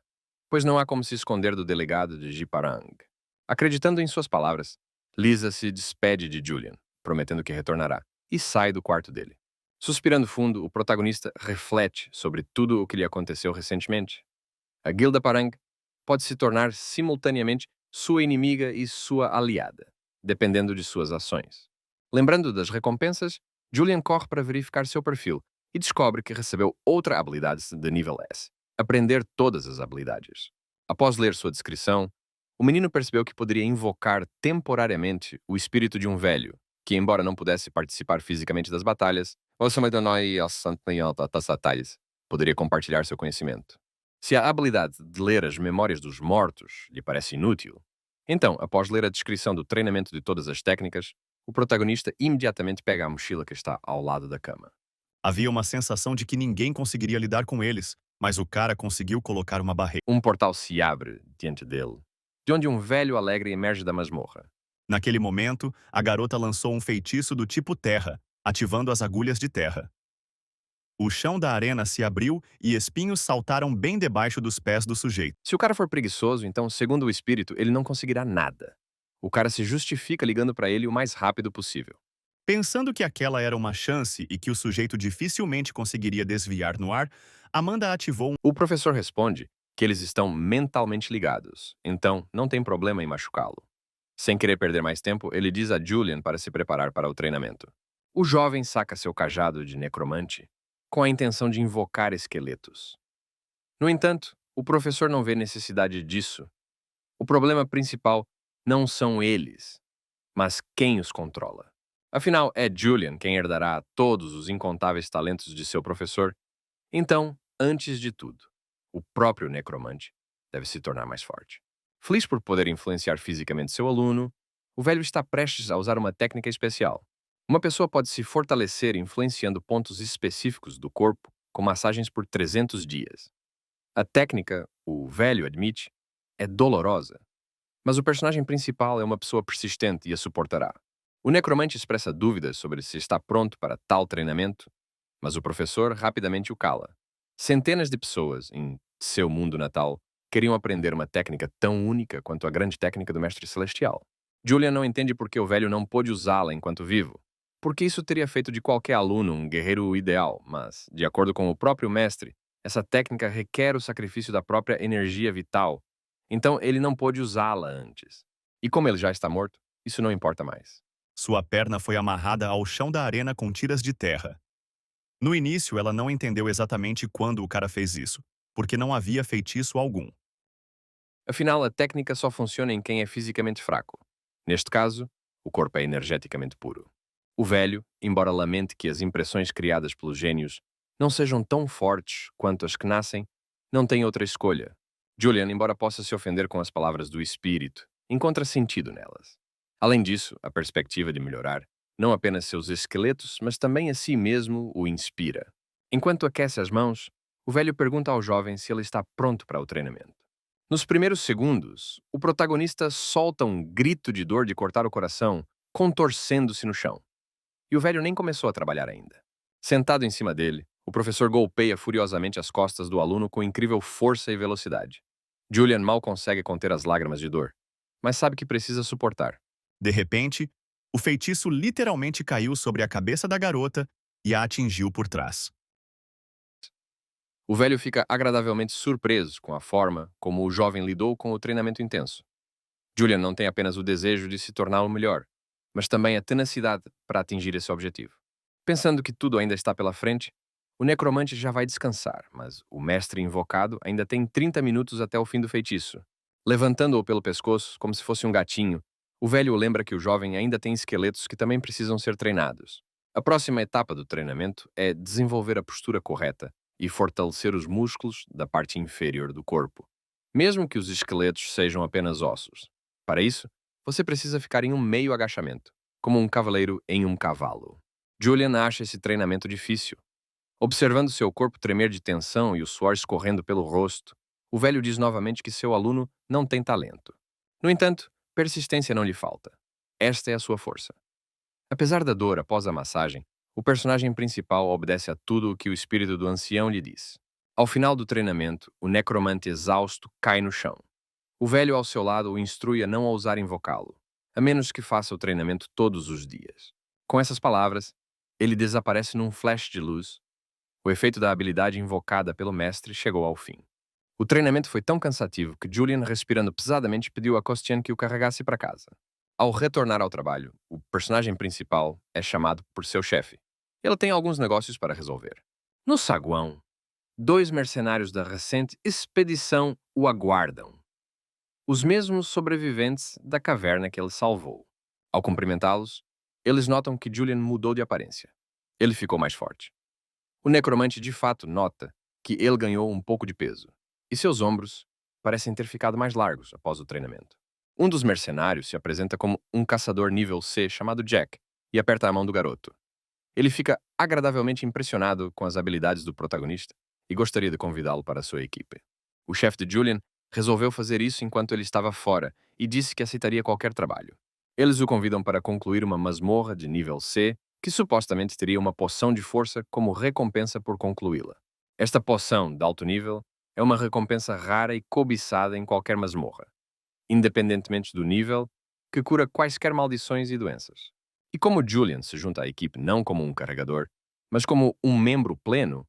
pois não há como se esconder do delegado de Jiparang. Acreditando em suas palavras, Lisa se despede de Julian, prometendo que retornará, e sai do quarto dele. Suspirando fundo, o protagonista reflete sobre tudo o que lhe aconteceu recentemente. A Guilda Parang pode se tornar simultaneamente sua inimiga e sua aliada, dependendo de suas ações. Lembrando das recompensas, Julian corre para verificar seu perfil e descobre que recebeu outra habilidade de nível S, aprender todas as habilidades. Após ler sua descrição, o menino percebeu que poderia invocar temporariamente o espírito de um velho, que, embora não pudesse participar fisicamente das batalhas, poderia compartilhar seu conhecimento. Se a habilidade de ler as memórias dos mortos lhe parece inútil, então, após ler a descrição do treinamento de todas as técnicas, o protagonista imediatamente pega a mochila que está ao lado da cama. Havia uma sensação de que ninguém conseguiria lidar com eles, mas o cara conseguiu colocar uma barreira. Um portal se abre diante dele, de onde um velho alegre emerge da masmorra. Naquele momento, a garota lançou um feitiço do tipo terra, ativando as agulhas de terra. O chão da arena se abriu e espinhos saltaram bem debaixo dos pés do sujeito. Se o cara for preguiçoso, então, segundo o espírito, ele não conseguirá nada. O cara se justifica ligando para ele o mais rápido possível. Pensando que aquela era uma chance e que o sujeito dificilmente conseguiria desviar no ar, Amanda ativou O professor responde que eles estão mentalmente ligados, então não tem problema em machucá-lo. Sem querer perder mais tempo, ele diz a Julian para se preparar para o treinamento. O jovem saca seu cajado de necromante com a intenção de invocar esqueletos. No entanto, o professor não vê necessidade disso. O problema principal não são eles, mas quem os controla. Afinal, é Julian quem herdará todos os incontáveis talentos de seu professor. Então, antes de tudo, o próprio necromante deve se tornar mais forte. Feliz por poder influenciar fisicamente seu aluno, o velho está prestes a usar uma técnica especial. Uma pessoa pode se fortalecer influenciando pontos específicos do corpo com massagens por 300 dias. A técnica, o velho admite, é dolorosa, mas o personagem principal é uma pessoa persistente e a suportará. O necromante expressa dúvidas sobre se está pronto para tal treinamento, mas o professor rapidamente o cala. Centenas de pessoas, em seu mundo natal, queriam aprender uma técnica tão única quanto a grande técnica do Mestre Celestial. Julian não entende por que o velho não pôde usá-la enquanto vivo, porque isso teria feito de qualquer aluno um guerreiro ideal, mas, de acordo com o próprio mestre, essa técnica requer o sacrifício da própria energia vital, então ele não pôde usá-la antes. E como ele já está morto, isso não importa mais. sua perna foi amarrada ao chão da arena com tiras de terra. No início, ela não entendeu exatamente quando o cara fez isso, porque não havia feitiço algum. Afinal, a técnica só funciona em quem é fisicamente fraco. Neste caso, o corpo é energeticamente puro. O velho, embora lamente que as impressões criadas pelos gênios não sejam tão fortes quanto as que nascem, não tem outra escolha. Julian, embora possa se ofender com as palavras do espírito, encontra sentido nelas. Além disso, a perspectiva de melhorar não apenas seus esqueletos, mas também a si mesmo o inspira. Enquanto aquece as mãos, o velho pergunta ao jovem se ele está pronto para o treinamento. Nos primeiros segundos, o protagonista solta um grito de dor de cortar o coração, contorcendo-se no chão. E o velho nem começou a trabalhar ainda. Sentado em cima dele, o professor golpeia furiosamente as costas do aluno com incrível força e velocidade. Julian mal consegue conter as lágrimas de dor, mas sabe que precisa suportar. De repente, o feitiço literalmente caiu sobre a cabeça da garota e a atingiu por trás. O velho fica agradavelmente surpreso com a forma como o jovem lidou com o treinamento intenso. Julian não tem apenas o desejo de se tornar o melhor, mas também a tenacidade para atingir esse objetivo. Pensando que tudo ainda está pela frente, o necromante já vai descansar, mas o mestre invocado ainda tem 30 minutos até o fim do feitiço. Levantando-o pelo pescoço, como se fosse um gatinho, o velho o lembra que o jovem ainda tem esqueletos que também precisam ser treinados. A próxima etapa do treinamento é desenvolver a postura correta e fortalecer os músculos da parte inferior do corpo, mesmo que os esqueletos sejam apenas ossos. Para isso, você precisa ficar em um meio agachamento, como um cavaleiro em um cavalo. Julian acha esse treinamento difícil. Observando seu corpo tremer de tensão e o suor escorrendo pelo rosto, o velho diz novamente que seu aluno não tem talento. No entanto, persistência não lhe falta. Esta é a sua força. Apesar da dor após a massagem, o personagem principal obedece a tudo o que o espírito do ancião lhe diz. Ao final do treinamento, o necromante exausto cai no chão. O velho ao seu lado o instrui a não ousar invocá-lo, a menos que faça o treinamento todos os dias. Com essas palavras, ele desaparece num flash de luz. O efeito da habilidade invocada pelo mestre chegou ao fim. O treinamento foi tão cansativo que Julian, respirando pesadamente, pediu a Costian que o carregasse para casa. Ao retornar ao trabalho, o personagem principal é chamado por seu chefe. Ele tem alguns negócios para resolver. No saguão, dois mercenários da recente expedição o aguardam. Os mesmos sobreviventes da caverna que ele salvou. Ao cumprimentá-los, eles notam que Julian mudou de aparência. Ele ficou mais forte. O necromante de fato nota que ele ganhou um pouco de peso, e seus ombros parecem ter ficado mais largos após o treinamento. Um dos mercenários se apresenta como um caçador nível C chamado Jack e aperta a mão do garoto. Ele fica agradavelmente impressionado com as habilidades do protagonista e gostaria de convidá-lo para a sua equipe. O chefe de Julian resolveu fazer isso enquanto ele estava fora e disse que aceitaria qualquer trabalho. Eles o convidam para concluir uma masmorra de nível C, que supostamente teria uma poção de força como recompensa por concluí-la. Esta poção de alto nível é uma recompensa rara e cobiçada em qualquer masmorra, independentemente do nível, que cura quaisquer maldições e doenças. E como Julian se junta à equipe não como um carregador, mas como um membro pleno,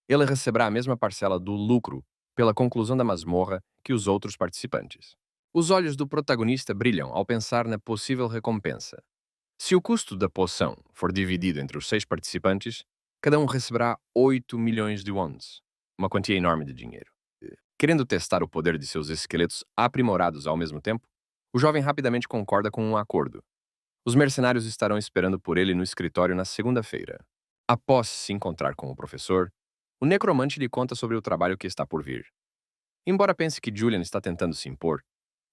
ele receberá a mesma parcela do lucro pela conclusão da masmorra que os outros participantes. Os olhos do protagonista brilham ao pensar na possível recompensa. Se o custo da poção for dividido entre os 6 participantes, cada um receberá 8 milhões de wons, uma quantia enorme de dinheiro. Querendo testar o poder de seus esqueletos aprimorados ao mesmo tempo, o jovem rapidamente concorda com um acordo. Os mercenários estarão esperando por ele no escritório na segunda-feira. Após se encontrar com o professor, o necromante lhe conta sobre o trabalho que está por vir. Embora pense que Julian está tentando se impor,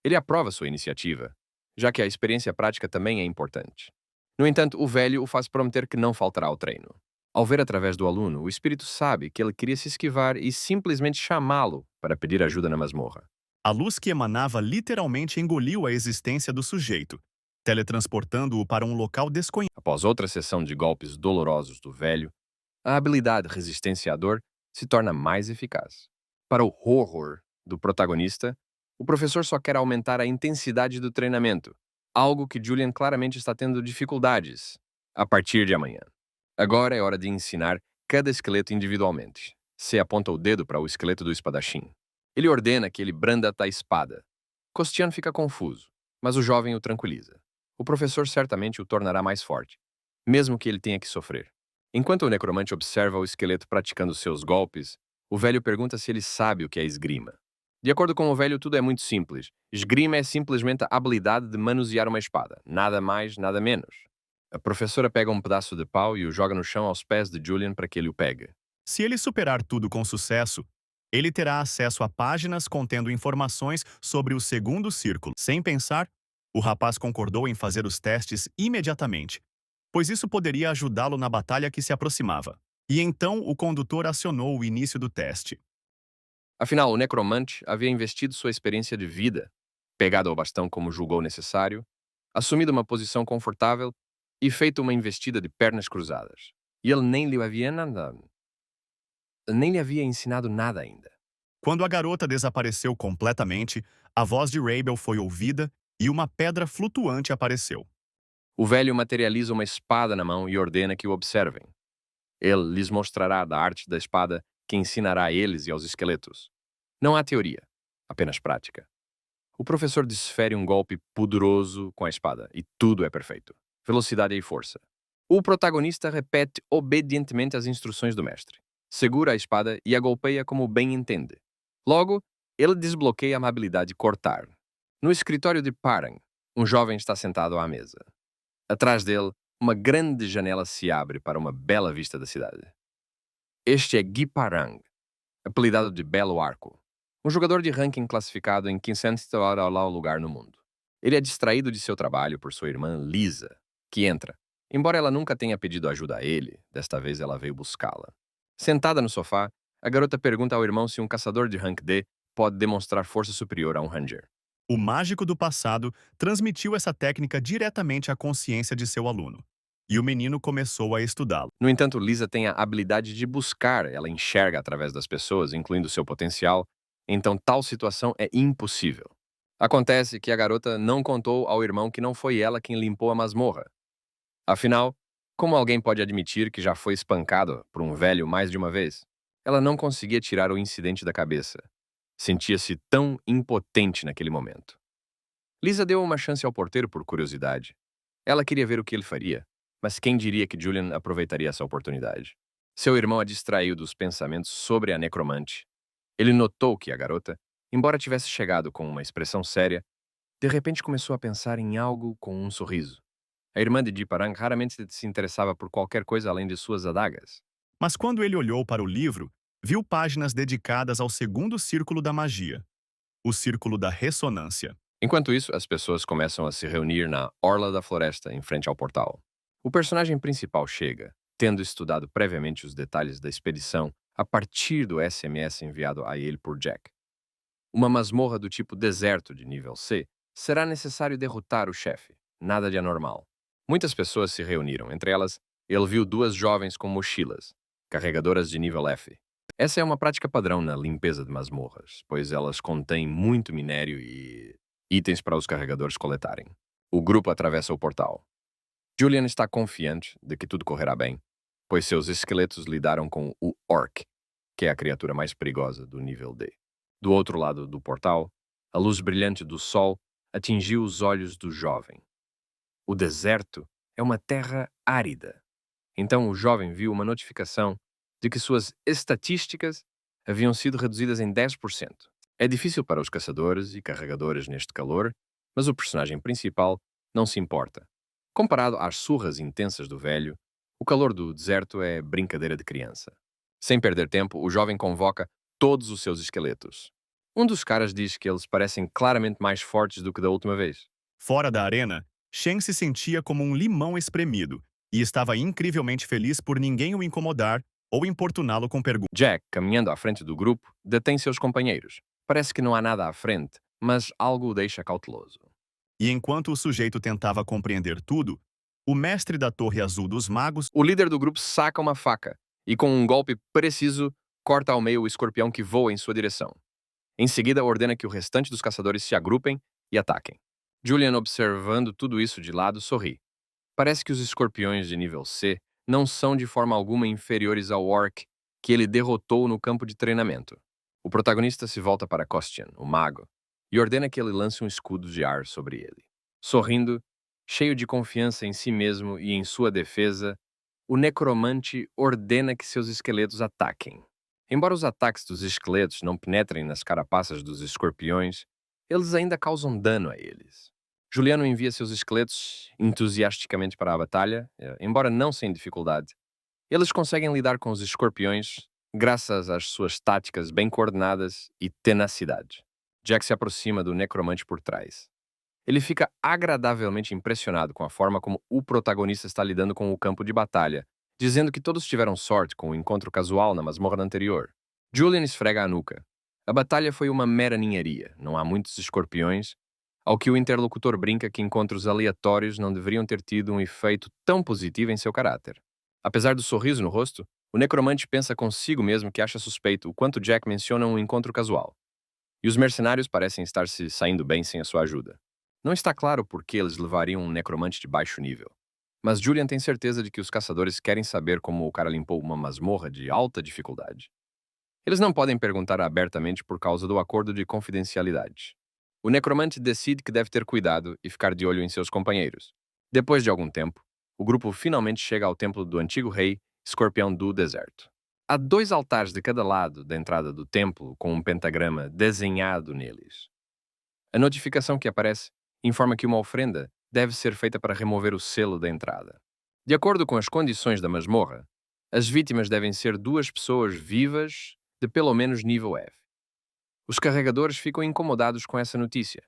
ele aprova sua iniciativa, já que a experiência prática também é importante. No entanto, o velho o faz prometer que não faltará ao treino. Ao ver através do aluno, o espírito sabe que ele queria se esquivar e simplesmente chamá-lo para pedir ajuda na masmorra. A luz que emanava literalmente engoliu a existência do sujeito, teletransportando-o para um local desconhecido. Após outra sessão de golpes dolorosos do velho, a habilidade resistência à dor se torna mais eficaz. Para o horror do protagonista, o professor só quer aumentar a intensidade do treinamento, algo que Julian claramente está tendo dificuldades a partir de amanhã. Agora é hora de ensinar cada esqueleto individualmente. Se aponta o dedo para o esqueleto do espadachim. Ele ordena que ele branda a espada. Costian fica confuso, mas o jovem o tranquiliza. O professor certamente o tornará mais forte, mesmo que ele tenha que sofrer. Enquanto o necromante observa o esqueleto praticando seus golpes, o velho pergunta se ele sabe o que é esgrima. De acordo com o velho, tudo é muito simples. Esgrima é simplesmente a habilidade de manusear uma espada. Nada mais, nada menos. A professora pega um pedaço de pau e o joga no chão aos pés de Julian para que ele o pegue. Se ele superar tudo com sucesso, ele terá acesso a páginas contendo informações sobre o segundo círculo. Sem pensar, o rapaz concordou em fazer os testes imediatamente, pois isso poderia ajudá-lo na batalha que se aproximava. E então o condutor acionou o início do teste. Afinal, o necromante havia investido sua experiência de vida, pegado ao bastão como julgou necessário, assumido uma posição confortável e feito uma investida de pernas cruzadas. E ele nem lhe havia ensinado nada ainda. Quando a garota desapareceu completamente, a voz de Rabel foi ouvida e uma pedra flutuante apareceu. O velho materializa uma espada na mão e ordena que o observem. Ele lhes mostrará da arte da espada que ensinará a eles e aos esqueletos. Não há teoria, apenas prática. O professor desfere um golpe poderoso com a espada e tudo é perfeito. Velocidade e força. O protagonista repete obedientemente as instruções do mestre. Segura a espada e a golpeia como bem entende. Logo, ele desbloqueia a habilidade de cortar. No escritório de Parang, um jovem está sentado à mesa. Atrás dele, uma grande janela se abre para uma bela vista da cidade. Este é Guy Parang, apelidado de Belo Arco, um jogador de ranking classificado em 500º lugar no mundo. Ele é distraído de seu trabalho por sua irmã Lisa, que entra. Embora ela nunca tenha pedido ajuda a ele, desta vez ela veio buscá-la. Sentada no sofá, a garota pergunta ao irmão se um caçador de rank D pode demonstrar força superior a um Ranger. O mágico do passado transmitiu essa técnica diretamente à consciência de seu aluno, e o menino começou a estudá-lo. No entanto, Lisa tem a habilidade de buscar, ela enxerga através das pessoas, incluindo seu potencial, então tal situação é impossível. Acontece que a garota não contou ao irmão que não foi ela quem limpou a masmorra. Afinal, como alguém pode admitir que já foi espancado por um velho mais de uma vez? Ela não conseguia tirar o incidente da cabeça. Sentia-se tão impotente naquele momento. Lisa deu uma chance ao porteiro por curiosidade. Ela queria ver o que ele faria, mas quem diria que Julian aproveitaria essa oportunidade? Seu irmão a distraiu dos pensamentos sobre a necromante. Ele notou que a garota, embora tivesse chegado com uma expressão séria, de repente começou a pensar em algo com um sorriso. A irmã de Diparang raramente se interessava por qualquer coisa além de suas adagas. Mas quando ele olhou para o livro, viu páginas dedicadas ao segundo círculo da magia, o círculo da ressonância. Enquanto isso, as pessoas começam a se reunir na orla da floresta, em frente ao portal. O personagem principal chega, tendo estudado previamente os detalhes da expedição a partir do SMS enviado a ele por Jack. Uma masmorra do tipo deserto de nível C, será necessário derrotar o chefe, nada de anormal. Muitas pessoas se reuniram, entre elas, ele viu duas jovens com mochilas, carregadoras de nível F. Essa é uma prática padrão na limpeza de masmorras, pois elas contêm muito minério e itens para os carregadores coletarem. O grupo atravessa o portal. Julian está confiante de que tudo correrá bem, pois seus esqueletos lidaram com o Orc, que é a criatura mais perigosa do nível D. Do outro lado do portal, a luz brilhante do sol atingiu os olhos do jovem. O deserto é uma terra árida. Então o jovem viu uma notificação de que suas estatísticas haviam sido reduzidas em 10%. É difícil para os caçadores e carregadores neste calor, mas o personagem principal não se importa. Comparado às surras intensas do velho, o calor do deserto é brincadeira de criança. Sem perder tempo, o jovem convoca todos os seus esqueletos. Um dos caras diz que eles parecem claramente mais fortes do que da última vez. Fora da arena, Shen se sentia como um limão espremido e estava incrivelmente feliz por ninguém o incomodar ou importuná-lo com perguntas. Jack, caminhando à frente do grupo, detém seus companheiros. Parece que não há nada à frente, mas algo o deixa cauteloso. E enquanto o sujeito tentava compreender tudo, o mestre da Torre Azul dos Magos O líder do grupo saca uma faca e, com um golpe preciso, corta ao meio o escorpião que voa em sua direção. Em seguida, ordena que o restante dos caçadores se agrupem e ataquem. Julian, observando tudo isso de lado, sorri. Parece que os escorpiões de nível C não são de forma alguma inferiores ao Orc que ele derrotou no campo de treinamento. O protagonista se volta para Kostian, o mago, e ordena que ele lance um escudo de ar sobre ele. Sorrindo, cheio de confiança em si mesmo e em sua defesa, o necromante ordena que seus esqueletos ataquem. Embora os ataques dos esqueletos não penetrem nas carapaças dos escorpiões, eles ainda causam dano a eles. Juliano envia seus esqueletos entusiasticamente para a batalha, embora não sem dificuldade. Eles conseguem lidar com os escorpiões graças às suas táticas bem coordenadas e tenacidade. Jack se aproxima do necromante por trás. Ele fica agradavelmente impressionado com a forma como o protagonista está lidando com o campo de batalha, dizendo que todos tiveram sorte com o encontro casual na masmorra anterior. Julian esfrega a nuca. A batalha foi uma mera ninharia, não há muitos escorpiões, ao que o interlocutor brinca que encontros aleatórios não deveriam ter tido um efeito tão positivo em seu caráter. Apesar do sorriso no rosto, o necromante pensa consigo mesmo que acha suspeito o quanto Jack menciona um encontro casual. E os mercenários parecem estar se saindo bem sem a sua ajuda. Não está claro por que eles levariam um necromante de baixo nível. Mas Julian tem certeza de que os caçadores querem saber como o cara limpou uma masmorra de alta dificuldade. Eles não podem perguntar abertamente por causa do acordo de confidencialidade. O necromante decide que deve ter cuidado e ficar de olho em seus companheiros. Depois de algum tempo, o grupo finalmente chega ao templo do antigo rei, Escorpião do Deserto. Há 2 altares de cada lado da entrada do templo com um pentagrama desenhado neles. A notificação que aparece informa que uma ofrenda deve ser feita para remover o selo da entrada. De acordo com as condições da masmorra, as vítimas devem ser 2 pessoas vivas de pelo menos nível F. Os carregadores ficam incomodados com essa notícia,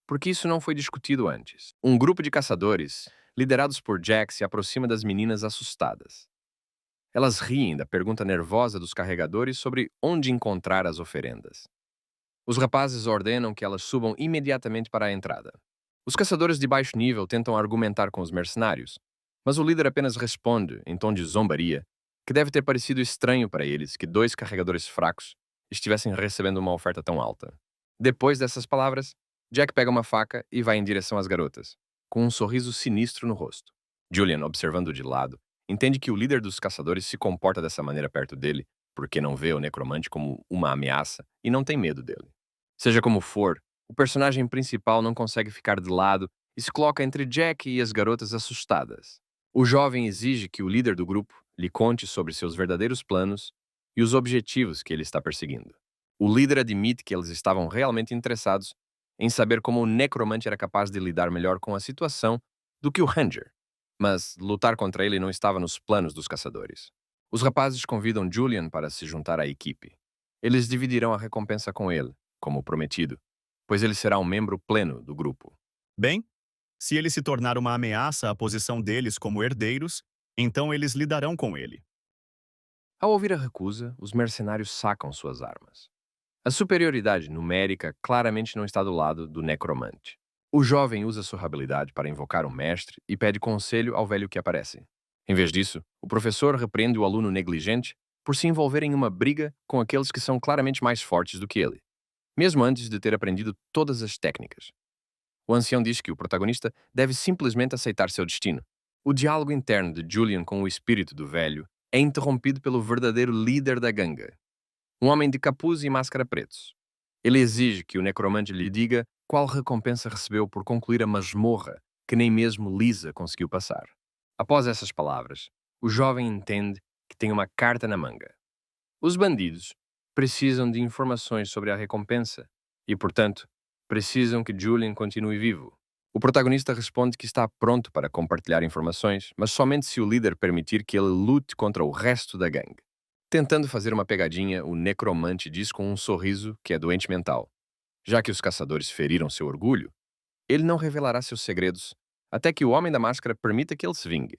porque isso não foi discutido antes. Um grupo de caçadores, liderados por Jack, se aproxima das meninas assustadas. Elas riem da pergunta nervosa dos carregadores sobre onde encontrar as oferendas. Os rapazes ordenam que elas subam imediatamente para a entrada. Os caçadores de baixo nível tentam argumentar com os mercenários, mas o líder apenas responde, em tom de zombaria, que deve ter parecido estranho para eles que 2 carregadores fracos estivessem recebendo uma oferta tão alta. Depois dessas palavras, Jack pega uma faca e vai em direção às garotas, com um sorriso sinistro no rosto. Julian, observando de lado, entende que o líder dos caçadores se comporta dessa maneira perto dele porque não vê o necromante como uma ameaça e não tem medo dele. Seja como for, o personagem principal não consegue ficar de lado e se coloca entre Jack e as garotas assustadas. O jovem exige que o líder do grupo lhe conte sobre seus verdadeiros planos e os objetivos que ele está perseguindo. O líder admite que eles estavam realmente interessados em saber como o necromante era capaz de lidar melhor com a situação do que o Ranger, mas lutar contra ele não estava nos planos dos caçadores. Os rapazes convidam Julian para se juntar à equipe. Eles dividirão a recompensa com ele, como prometido, pois ele será um membro pleno do grupo. Bem, se ele se tornar uma ameaça à posição deles como herdeiros, então eles lidarão com ele. Ao ouvir a recusa, os mercenários sacam suas armas. A superioridade numérica claramente não está do lado do necromante. O jovem usa sua habilidade para invocar um mestre e pede conselho ao velho que aparece. Em vez disso, o professor repreende o aluno negligente por se envolver em uma briga com aqueles que são claramente mais fortes do que ele, mesmo antes de ter aprendido todas as técnicas. O ancião diz que o protagonista deve simplesmente aceitar seu destino. O diálogo interno de Julian com o espírito do velho é interrompido pelo verdadeiro líder da gangue, um homem de capuz e máscara pretos. Ele exige que o necromante lhe diga qual recompensa recebeu por concluir a masmorra que nem mesmo Lisa conseguiu passar. Após essas palavras, o jovem entende que tem uma carta na manga. Os bandidos precisam de informações sobre a recompensa e, portanto, precisam que Julian continue vivo. O protagonista responde que está pronto para compartilhar informações, mas somente se o líder permitir que ele lute contra o resto da gangue. Tentando fazer uma pegadinha, o necromante diz com um sorriso que é doente mental. Já que os caçadores feriram seu orgulho, ele não revelará seus segredos até que o Homem da Máscara permita que ele se vingue.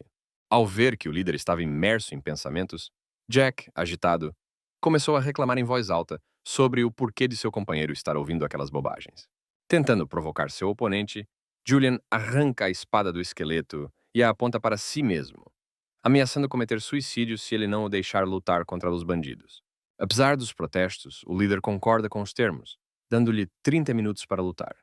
Ao ver que o líder estava imerso em pensamentos, Jack, agitado, começou a reclamar em voz alta sobre o porquê de seu companheiro estar ouvindo aquelas bobagens. Tentando provocar seu oponente, Julian arranca a espada do esqueleto e a aponta para si mesmo, ameaçando cometer suicídio se ele não o deixar lutar contra os bandidos. Apesar dos protestos, o líder concorda com os termos, dando-lhe 30 minutos para lutar.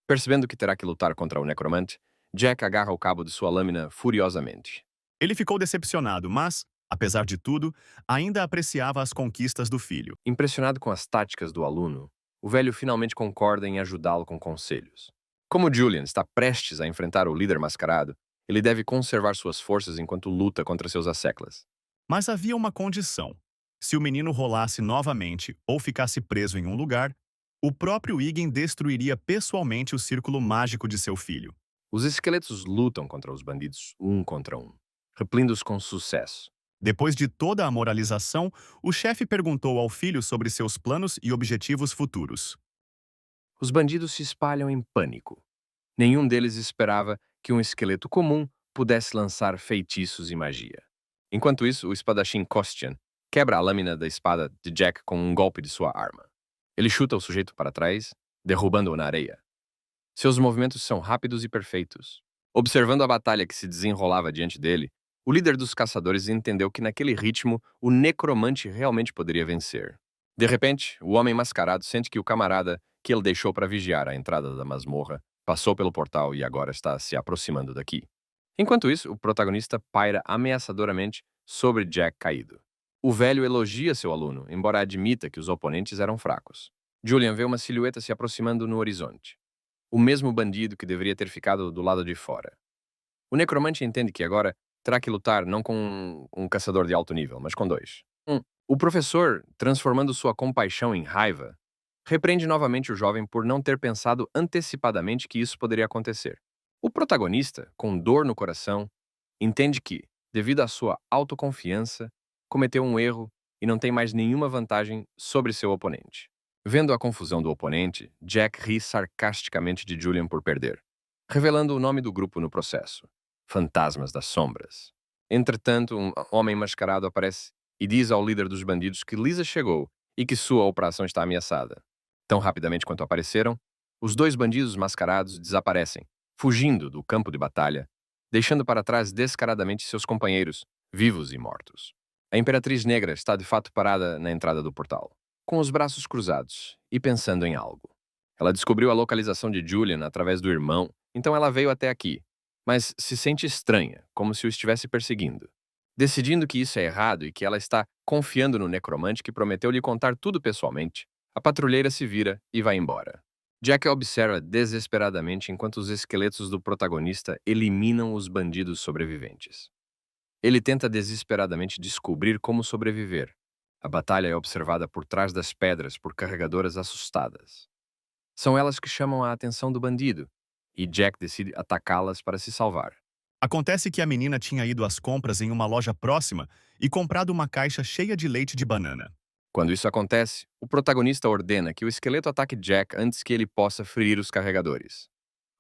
Percebendo que terá que lutar contra o necromante, Jack agarra o cabo de sua lâmina furiosamente. Ele ficou decepcionado, mas, apesar de tudo, ainda apreciava as conquistas do filho. Impressionado com as táticas do aluno, o velho finalmente concorda em ajudá-lo com conselhos. Como Julian está prestes a enfrentar o líder mascarado, ele deve conservar suas forças enquanto luta contra seus asseclas. Mas havia uma condição. Se o menino rolasse novamente ou ficasse preso em um lugar, o próprio Igen destruiria pessoalmente o círculo mágico de seu filho. Os esqueletos lutam contra os bandidos um contra um, repelindo-os com sucesso. Depois de toda a moralização, o chefe perguntou ao filho sobre seus planos e objetivos futuros. Os bandidos se espalham em pânico. Nenhum deles esperava que um esqueleto comum pudesse lançar feitiços e magia. Enquanto isso, o espadachim Kostian quebra a lâmina da espada de Jack com um golpe de sua arma. Ele chuta o sujeito para trás, derrubando-o na areia. Seus movimentos são rápidos e perfeitos. Observando a batalha que se desenrolava diante dele, o líder dos caçadores entendeu que naquele ritmo o necromante realmente poderia vencer. De repente, o homem mascarado sente que o camarada que ele deixou para vigiar a entrada da masmorra passou pelo portal e agora está se aproximando daqui. Enquanto isso, o protagonista paira ameaçadoramente sobre Jack caído. O velho elogia seu aluno, embora admita que os oponentes eram fracos. Julian vê uma silhueta se aproximando no horizonte. O mesmo bandido que deveria ter ficado do lado de fora. O necromante entende que agora terá que lutar não com um caçador de alto nível, mas com dois. O professor, transformando sua compaixão em raiva, repreende novamente o jovem por não ter pensado antecipadamente que isso poderia acontecer. O protagonista, com dor no coração, entende que, devido à sua autoconfiança, cometeu um erro e não tem mais nenhuma vantagem sobre seu oponente. Vendo a confusão do oponente, Jack ri sarcasticamente de Julian por perder, revelando o nome do grupo no processo: Fantasmas das Sombras. Entretanto, um homem mascarado aparece e diz ao líder dos bandidos que Lisa chegou e que sua operação está ameaçada. Tão rapidamente quanto apareceram, os dois bandidos mascarados desaparecem, fugindo do campo de batalha, deixando para trás descaradamente seus companheiros, vivos e mortos. A Imperatriz Negra está de fato parada na entrada do portal, com os braços cruzados e pensando em algo. Ela descobriu a localização de Julian através do irmão, então ela veio até aqui, mas se sente estranha, como se o estivesse perseguindo. Decidindo que isso é errado e que ela está confiando no necromante que prometeu lhe contar tudo pessoalmente, a patrulheira se vira e vai embora. Jack observa desesperadamente enquanto os esqueletos do protagonista eliminam os bandidos sobreviventes. Ele tenta desesperadamente descobrir como sobreviver. A batalha é observada por trás das pedras por carregadoras assustadas. São elas que chamam a atenção do bandido, e Jack decide atacá-las para se salvar. Acontece que a menina tinha ido às compras em uma loja próxima e comprado uma caixa cheia de leite de banana. Quando isso acontece, o protagonista ordena que o esqueleto ataque Jack antes que ele possa ferir os carregadores.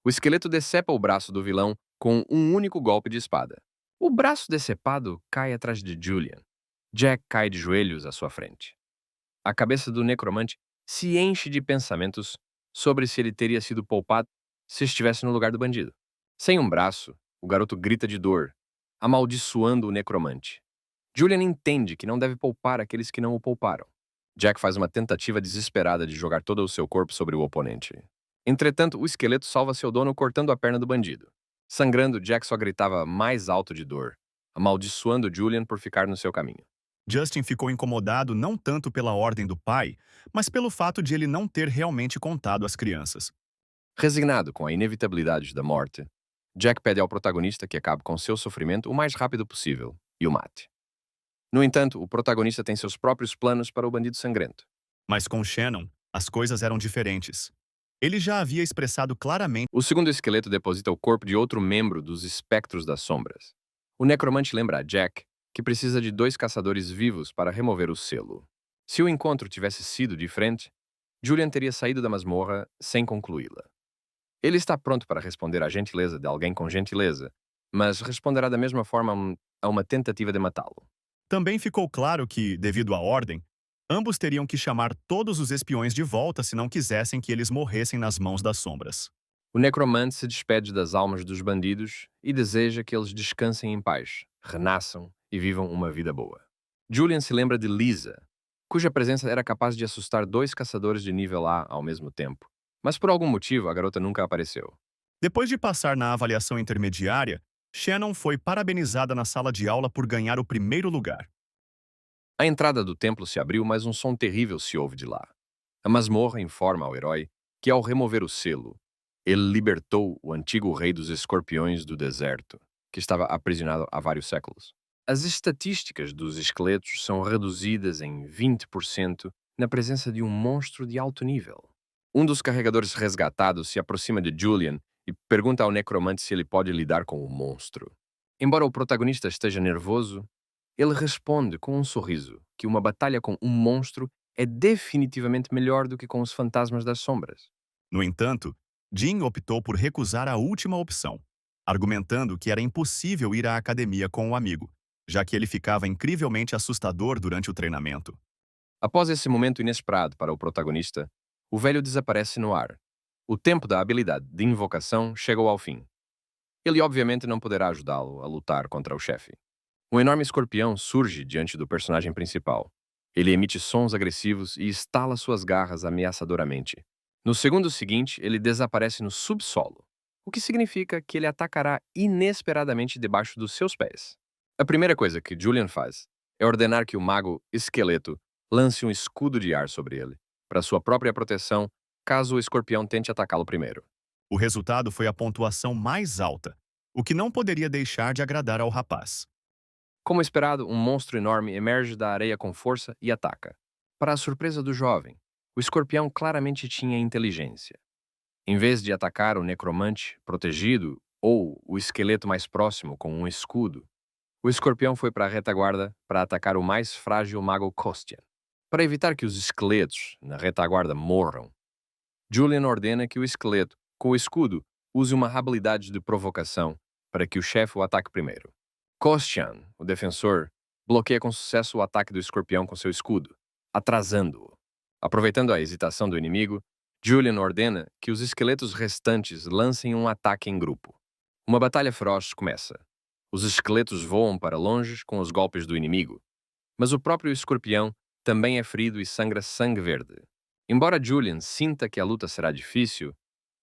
O esqueleto decepa o braço do vilão com um único golpe de espada. O braço decepado cai atrás de Julian. Jack cai de joelhos à sua frente. A cabeça do necromante se enche de pensamentos sobre se ele teria sido poupado se estivesse no lugar do bandido. Sem um braço, o garoto grita de dor, amaldiçoando o necromante. Julian entende que não deve poupar aqueles que não o pouparam. Jack faz uma tentativa desesperada de jogar todo o seu corpo sobre o oponente. Entretanto, o esqueleto salva seu dono cortando a perna do bandido. Sangrando, Jack só gritava mais alto de dor, amaldiçoando Julian por ficar no seu caminho. Justin ficou incomodado não tanto pela ordem do pai, mas pelo fato de ele não ter realmente contado às crianças. Resignado com a inevitabilidade da morte, Jack pede ao protagonista que acabe com seu sofrimento o mais rápido possível e o mate. No entanto, o protagonista tem seus próprios planos para o bandido sangrento. Mas com Shannon, as coisas eram diferentes. Ele já havia expressado claramente O segundo esqueleto deposita o corpo de outro membro dos Espectros das Sombras. O necromante lembra a Jack que precisa de dois caçadores vivos para remover o selo. Se o encontro tivesse sido de frente, Julian teria saído da masmorra sem concluí-la. Ele está pronto para responder à gentileza de alguém com gentileza, mas responderá da mesma forma a uma tentativa de matá-lo. Também ficou claro que, devido à ordem, ambos teriam que chamar todos os espiões de volta se não quisessem que eles morressem nas mãos das sombras. O necromante se despede das almas dos bandidos e deseja que eles descansem em paz, renasçam e vivam uma vida boa. Julian se lembra de Lisa, cuja presença era capaz de assustar dois caçadores de nível A ao mesmo tempo, mas por algum motivo a garota nunca apareceu. Depois de passar na avaliação intermediária, Shannon foi parabenizada na sala de aula por ganhar o primeiro lugar. A entrada do templo se abriu, mas um som terrível se ouve de lá. A masmorra informa ao herói que, ao remover o selo, ele libertou o antigo rei dos escorpiões do deserto, que estava aprisionado há vários séculos. As estatísticas dos esqueletos são reduzidas em 20% na presença de um monstro de alto nível. Um dos carregadores resgatados se aproxima de Julian e pergunta ao necromante se ele pode lidar com o monstro. Embora o protagonista esteja nervoso, ele responde com um sorriso que uma batalha com um monstro é definitivamente melhor do que com os fantasmas das sombras. No entanto, Jim optou por recusar a última opção, argumentando que era impossível ir à academia com o amigo, já que ele ficava incrivelmente assustador durante o treinamento. Após esse momento inesperado para o protagonista, o velho desaparece no ar. O tempo da habilidade de invocação chegou ao fim. Ele obviamente não poderá ajudá-lo a lutar contra o chefe. Um enorme escorpião surge diante do personagem principal. Ele emite sons agressivos e estala suas garras ameaçadoramente. No segundo seguinte, ele desaparece no subsolo, o que significa que ele atacará inesperadamente debaixo dos seus pés. A primeira coisa que Julian faz é ordenar que o mago esqueleto lance um escudo de ar sobre ele, para sua própria proteção, caso o escorpião tente atacá-lo primeiro. O resultado foi a pontuação mais alta, o que não poderia deixar de agradar ao rapaz. Como esperado, um monstro enorme emerge da areia com força e ataca. Para a surpresa do jovem, o escorpião claramente tinha inteligência. Em vez de atacar o necromante protegido ou o esqueleto mais próximo com um escudo, o escorpião foi para a retaguarda para atacar o mais frágil mago Kostian. Para evitar que os esqueletos na retaguarda morram, Julian ordena que o esqueleto, com o escudo, use uma habilidade de provocação para que o chefe o ataque primeiro. Kostian, o defensor, bloqueia com sucesso o ataque do escorpião com seu escudo, atrasando-o. Aproveitando a hesitação do inimigo, Julian ordena que os esqueletos restantes lancem um ataque em grupo. Uma batalha feroz começa. Os esqueletos voam para longe com os golpes do inimigo, mas o próprio escorpião também é ferido e sangra sangue verde. Embora Julian sinta que a luta será difícil,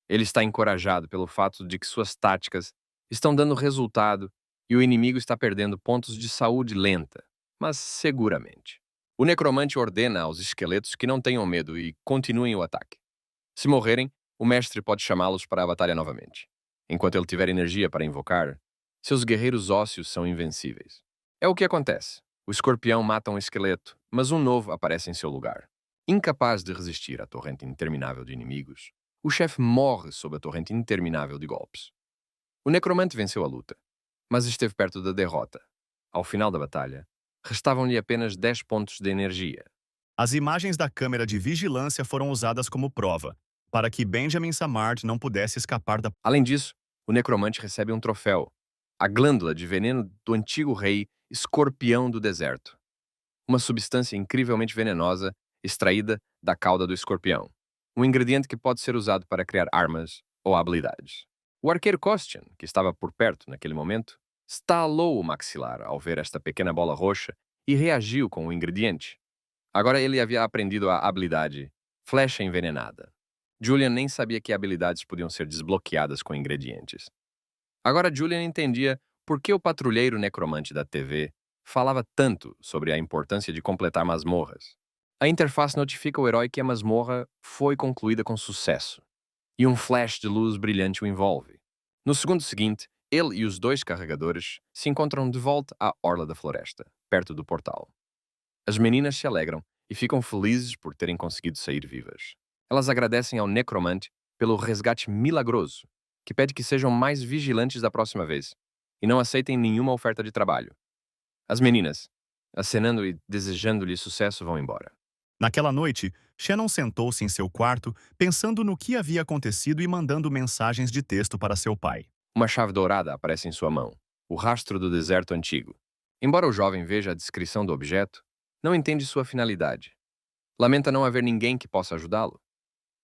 ele está encorajado pelo fato de que suas táticas estão dando resultado e o inimigo está perdendo pontos de saúde lenta, mas seguramente. O necromante ordena aos esqueletos que não tenham medo e continuem o ataque. Se morrerem, o mestre pode chamá-los para a batalha novamente. Enquanto ele tiver energia para invocar, seus guerreiros ósseos são invencíveis. É o que acontece. O escorpião mata um esqueleto, mas um novo aparece em seu lugar. Incapaz de resistir à torrente interminável de inimigos, o chefe morre sob a torrente interminável de golpes. O necromante venceu a luta, mas esteve perto da derrota. Ao final da batalha, restavam-lhe apenas 10 pontos de energia. As imagens da câmera de vigilância foram usadas como prova, para que Benjamin Samard não pudesse escapar da... Além disso, o necromante recebe um troféu, a glândula de veneno do antigo rei escorpião do deserto, uma substância incrivelmente venenosa extraída da cauda do escorpião, um ingrediente que pode ser usado para criar armas ou habilidades. O arqueiro Kostian, que estava por perto naquele momento, estalou o maxilar ao ver esta pequena bola roxa e reagiu com o ingrediente. Agora ele havia aprendido a habilidade Flecha Envenenada. Julian nem sabia que habilidades podiam ser desbloqueadas com ingredientes. Agora Julian entendia por que o patrulheiro necromante da TV falava tanto sobre a importância de completar masmorras. A interface notifica o herói que a masmorra foi concluída com sucesso, e um flash de luz brilhante o envolve. No segundo seguinte, ele e os dois carregadores se encontram de volta à orla da floresta, perto do portal. As meninas se alegram e ficam felizes por terem conseguido sair vivas. Elas agradecem ao necromante pelo resgate milagroso, que pede que sejam mais vigilantes da próxima vez e não aceitem nenhuma oferta de trabalho. As meninas, acenando e desejando-lhe sucesso, vão embora. Naquela noite, Shannon sentou-se em seu quarto, pensando no que havia acontecido e mandando mensagens de texto para seu pai. Uma chave dourada aparece em sua mão, o rastro do deserto antigo. Embora o jovem veja a descrição do objeto, não entende sua finalidade. Lamenta não haver ninguém que possa ajudá-lo.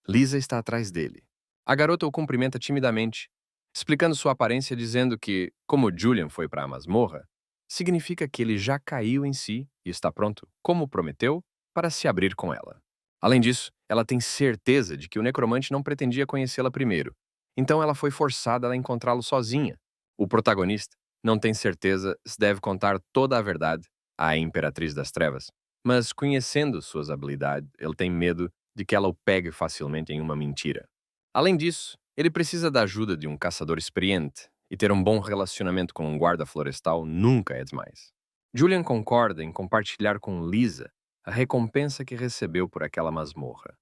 Lisa está atrás dele. A garota o cumprimenta timidamente, explicando sua aparência dizendo que, como Julian foi para a masmorra, significa que ele já caiu em si e está pronto, como prometeu, para se abrir com ela. Além disso, ela tem certeza de que o necromante não pretendia conhecê-la primeiro, então ela foi forçada a encontrá-lo sozinha. O protagonista não tem certeza se deve contar toda a verdade à Imperatriz das Trevas, mas conhecendo suas habilidades, ele tem medo de que ela o pegue facilmente em uma mentira. Além disso, ele precisa da ajuda de um caçador experiente, e ter um bom relacionamento com um guarda florestal nunca é demais. Julian concorda em compartilhar com Lisa a recompensa que recebeu por aquela masmorra,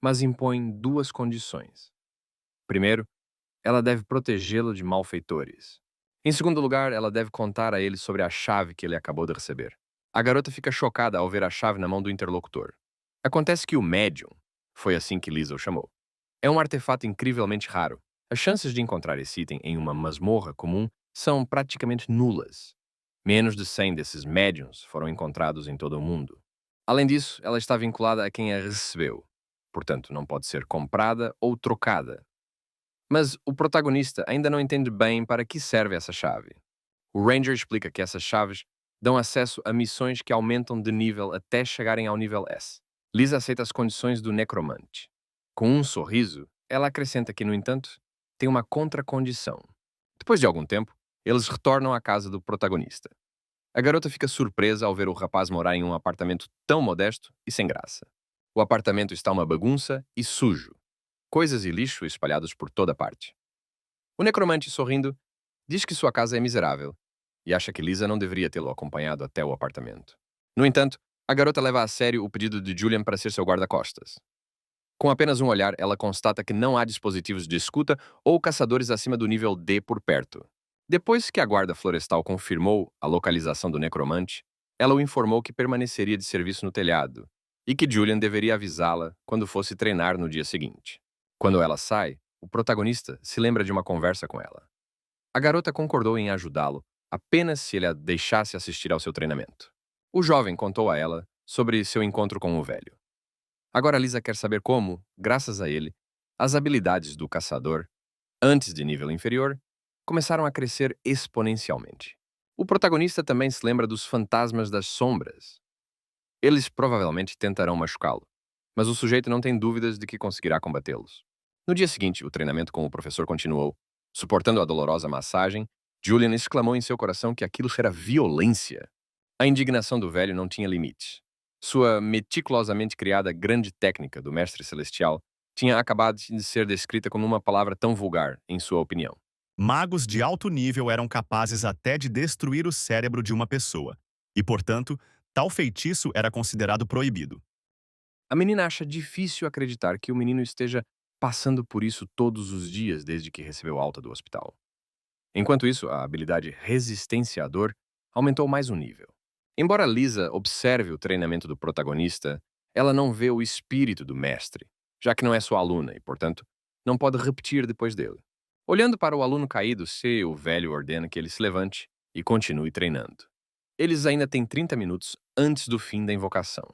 mas impõe duas condições. Primeiro, ela deve protegê-lo de malfeitores. Em segundo lugar, ela deve contar a ele sobre a chave que ele acabou de receber. A garota fica chocada ao ver a chave na mão do interlocutor. Acontece que o médium, foi assim que Lisa o chamou, é um artefato incrivelmente raro. As chances de encontrar esse item em uma masmorra comum são praticamente nulas. Menos de 100 desses médiums foram encontrados em todo o mundo. Além disso, ela está vinculada a quem a recebeu, portanto, não pode ser comprada ou trocada. Mas o protagonista ainda não entende bem para que serve essa chave. O Ranger explica que essas chaves dão acesso a missões que aumentam de nível até chegarem ao nível S. Lisa aceita as condições do necromante. Com um sorriso, ela acrescenta que, no entanto, tem uma contracondição. Depois de algum tempo, eles retornam à casa do protagonista. A garota fica surpresa ao ver o rapaz morar em um apartamento tão modesto e sem graça. O apartamento está uma bagunça e sujo, coisas e lixo espalhados por toda parte. O necromante, sorrindo, diz que sua casa é miserável e acha que Lisa não deveria tê-lo acompanhado até o apartamento. No entanto, a garota leva a sério o pedido de Julian para ser seu guarda-costas. Com apenas um olhar, ela constata que não há dispositivos de escuta ou caçadores acima do nível D por perto. Depois que a guarda florestal confirmou a localização do necromante, ela o informou que permaneceria de serviço no telhado e que Julian deveria avisá-la quando fosse treinar no dia seguinte. Quando ela sai, o protagonista se lembra de uma conversa com ela. A garota concordou em ajudá-lo apenas se ele a deixasse assistir ao seu treinamento. O jovem contou a ela sobre seu encontro com o velho. Agora Lisa quer saber como, graças a ele, as habilidades do caçador, antes de nível inferior, começaram a crescer exponencialmente. O protagonista também se lembra dos fantasmas das sombras. Eles provavelmente tentarão machucá-lo, mas o sujeito não tem dúvidas de que conseguirá combatê-los. No dia seguinte, o treinamento com o professor continuou. Suportando a dolorosa massagem, Julian exclamou em seu coração que aquilo era violência. A indignação do velho não tinha limites. Sua meticulosamente criada grande técnica do mestre celestial tinha acabado de ser descrita como uma palavra tão vulgar, em sua opinião. Magos de alto nível eram capazes até de destruir o cérebro de uma pessoa, e, portanto, tal feitiço era considerado proibido. A menina acha difícil acreditar que o menino esteja passando por isso todos os dias desde que recebeu alta do hospital. Enquanto isso, a habilidade resistência à dor aumentou mais um nível. Embora Lisa observe o treinamento do protagonista, ela não vê o espírito do mestre, já que não é sua aluna e, portanto, não pode repetir depois dele. Olhando para o aluno caído, o velho ordena que ele se levante e continue treinando. Eles ainda têm 30 minutos antes do fim da invocação.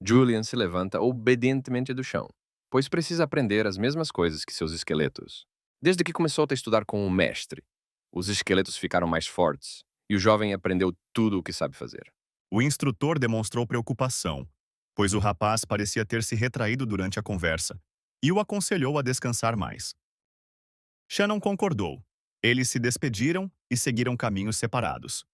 Julian se levanta obedientemente do chão, pois precisa aprender as mesmas coisas que seus esqueletos. Desde que começou a estudar com o mestre, os esqueletos ficaram mais fortes e o jovem aprendeu tudo o que sabe fazer. O instrutor demonstrou preocupação, pois o rapaz parecia ter se retraído durante a conversa, e o aconselhou a descansar mais. Shannon concordou. Eles se despediram e seguiram caminhos separados.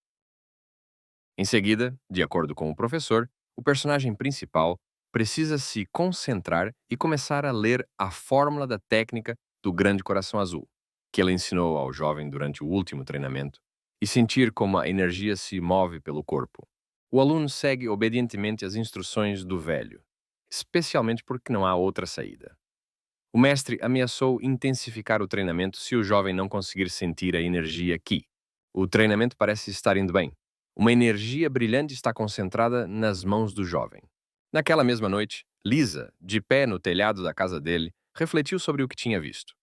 Em seguida, de acordo com o professor, o personagem principal precisa se concentrar e começar a ler a fórmula da técnica do Grande Coração Azul, que ele ensinou ao jovem durante o último treinamento, e sentir como a energia se move pelo corpo. O aluno segue obedientemente as instruções do velho, especialmente porque não há outra saída. O mestre ameaçou intensificar o treinamento se o jovem não conseguir sentir a energia aqui. O treinamento parece estar indo bem. Uma energia brilhante está concentrada nas mãos do jovem. Naquela mesma noite, Lisa, de pé no telhado da casa dele, refletiu sobre o que tinha visto.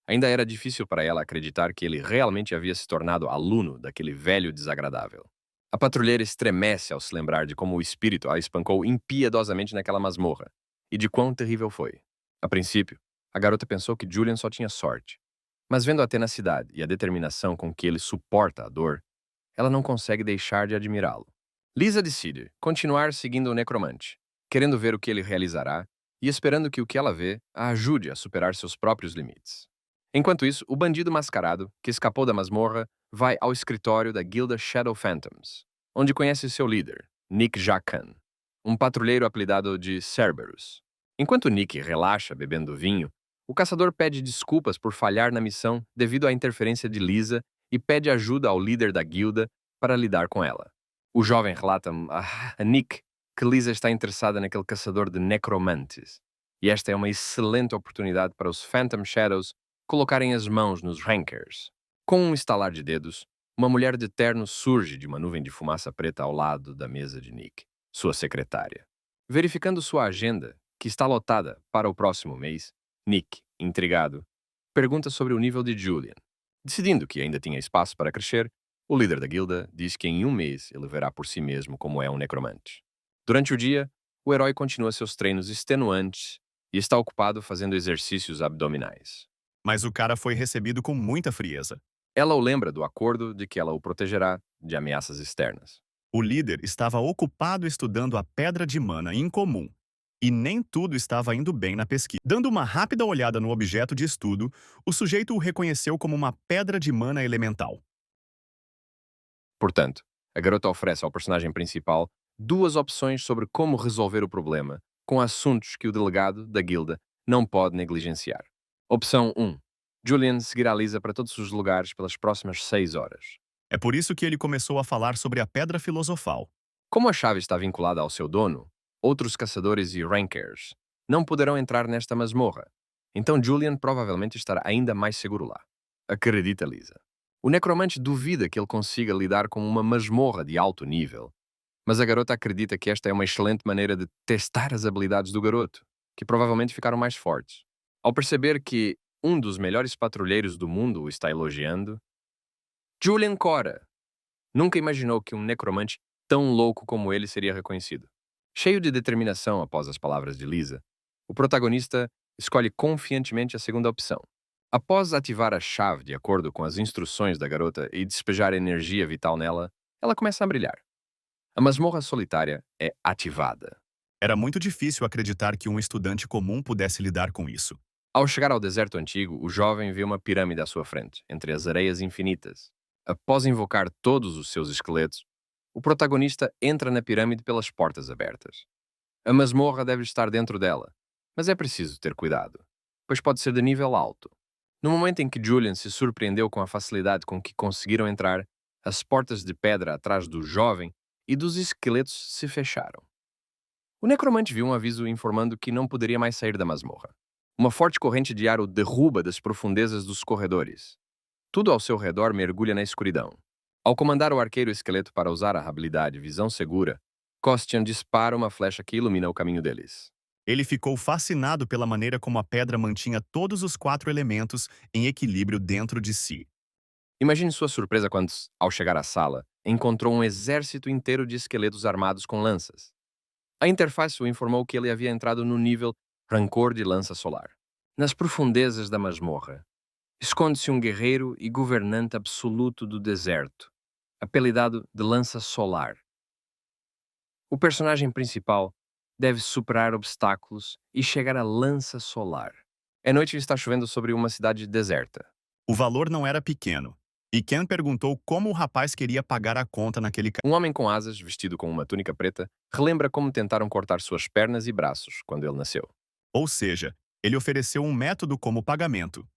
Ainda era difícil para ela acreditar que ele realmente havia se tornado aluno daquele velho desagradável. A patrulheira estremece ao se lembrar de como o espírito a espancou impiedosamente naquela masmorra e de quão terrível foi. A princípio, a garota pensou que Julian só tinha sorte. Mas vendo a tenacidade e a determinação com que ele suporta a dor, ela não consegue deixar de admirá-lo. Lisa decide continuar seguindo o necromante, querendo ver o que ele realizará e esperando que o que ela vê a ajude a superar seus próprios limites. Enquanto isso, o bandido mascarado, que escapou da masmorra, vai ao escritório da guilda Shadow Phantoms, onde conhece seu líder, Nick Jacan, um patrulheiro apelidado de Cerberus. Enquanto Nick relaxa bebendo vinho, o caçador pede desculpas por falhar na missão devido à interferência de Lisa e pede ajuda ao líder da guilda para lidar com ela. O jovem relata a Nick que Lisa está interessada naquele caçador de necromantes, e esta é uma excelente oportunidade para os Phantom Shadows colocarem as mãos nos Rankers. Com um estalar de dedos, uma mulher de terno surge de uma nuvem de fumaça preta ao lado da mesa de Nick, sua secretária. Verificando sua agenda, que está lotada para o próximo mês, Nick, intrigado, pergunta sobre o nível de Julian. Decidindo que ainda tinha espaço para crescer, o líder da guilda diz que em um mês ele verá por si mesmo como é um necromante. Durante o dia, o herói continua seus treinos extenuantes e está ocupado fazendo exercícios abdominais. Mas o cara foi recebido com muita frieza. Ela o lembra do acordo de que ela o protegerá de ameaças externas. O líder estava ocupado estudando a pedra de mana incomum, e nem tudo estava indo bem na pesquisa. Dando uma rápida olhada no objeto de estudo, o sujeito o reconheceu como uma pedra de mana elemental. Portanto, a garota oferece ao personagem principal duas opções sobre como resolver o problema com assuntos que o delegado da guilda não pode negligenciar. Opção 1. Julian seguirá Lisa para todos os lugares pelas próximas 6 horas. É por isso que ele começou a falar sobre a pedra filosofal. Como a chave está vinculada ao seu dono, outros caçadores e rankers não poderão entrar nesta masmorra. Então Julian provavelmente estará ainda mais seguro lá. Acredita, Lisa. O necromante duvida que ele consiga lidar com uma masmorra de alto nível, mas a garota acredita que esta é uma excelente maneira de testar as habilidades do garoto, que provavelmente ficaram mais fortes. Ao perceber que um dos melhores patrulheiros do mundo o está elogiando, Julian cora. Nunca imaginou que um necromante tão louco como ele seria reconhecido. Cheio de determinação após as palavras de Lisa, o protagonista escolhe confiantemente a segunda opção. Após ativar a chave de acordo com as instruções da garota e despejar energia vital nela, ela começa a brilhar. A masmorra solitária é ativada. Era muito difícil acreditar que um estudante comum pudesse lidar com isso. Ao chegar ao deserto antigo, o jovem vê uma pirâmide à sua frente, entre as areias infinitas. Após invocar todos os seus esqueletos, o protagonista entra na pirâmide pelas portas abertas. A masmorra deve estar dentro dela, mas é preciso ter cuidado, pois pode ser de nível alto. No momento em que Julian se surpreendeu com a facilidade com que conseguiram entrar, as portas de pedra atrás do jovem e dos esqueletos se fecharam. O necromante viu um aviso informando que não poderia mais sair da masmorra. Uma forte corrente de ar o derruba das profundezas dos corredores. Tudo ao seu redor mergulha na escuridão. Ao comandar o arqueiro esqueleto para usar a habilidade Visão Segura, Kostian dispara uma flecha que ilumina o caminho deles. Ele ficou fascinado pela maneira como a pedra mantinha todos os 4 elementos em equilíbrio dentro de si. Imagine sua surpresa quando, ao chegar à sala, encontrou um exército inteiro de esqueletos armados com lanças. A interface o informou que ele havia entrado no nível Rancor de Lança Solar. Nas profundezas da masmorra, esconde-se um guerreiro e governante absoluto do deserto, apelidado de Lança Solar. O personagem principal deve superar obstáculos e chegar à Lança Solar. É noite e está chovendo sobre uma cidade deserta. O valor não era pequeno, e Ken perguntou como o rapaz queria pagar a conta naquele Um homem com asas, vestido com uma túnica preta, relembra como tentaram cortar suas pernas e braços quando ele nasceu. Ou seja, ele ofereceu um método como pagamento.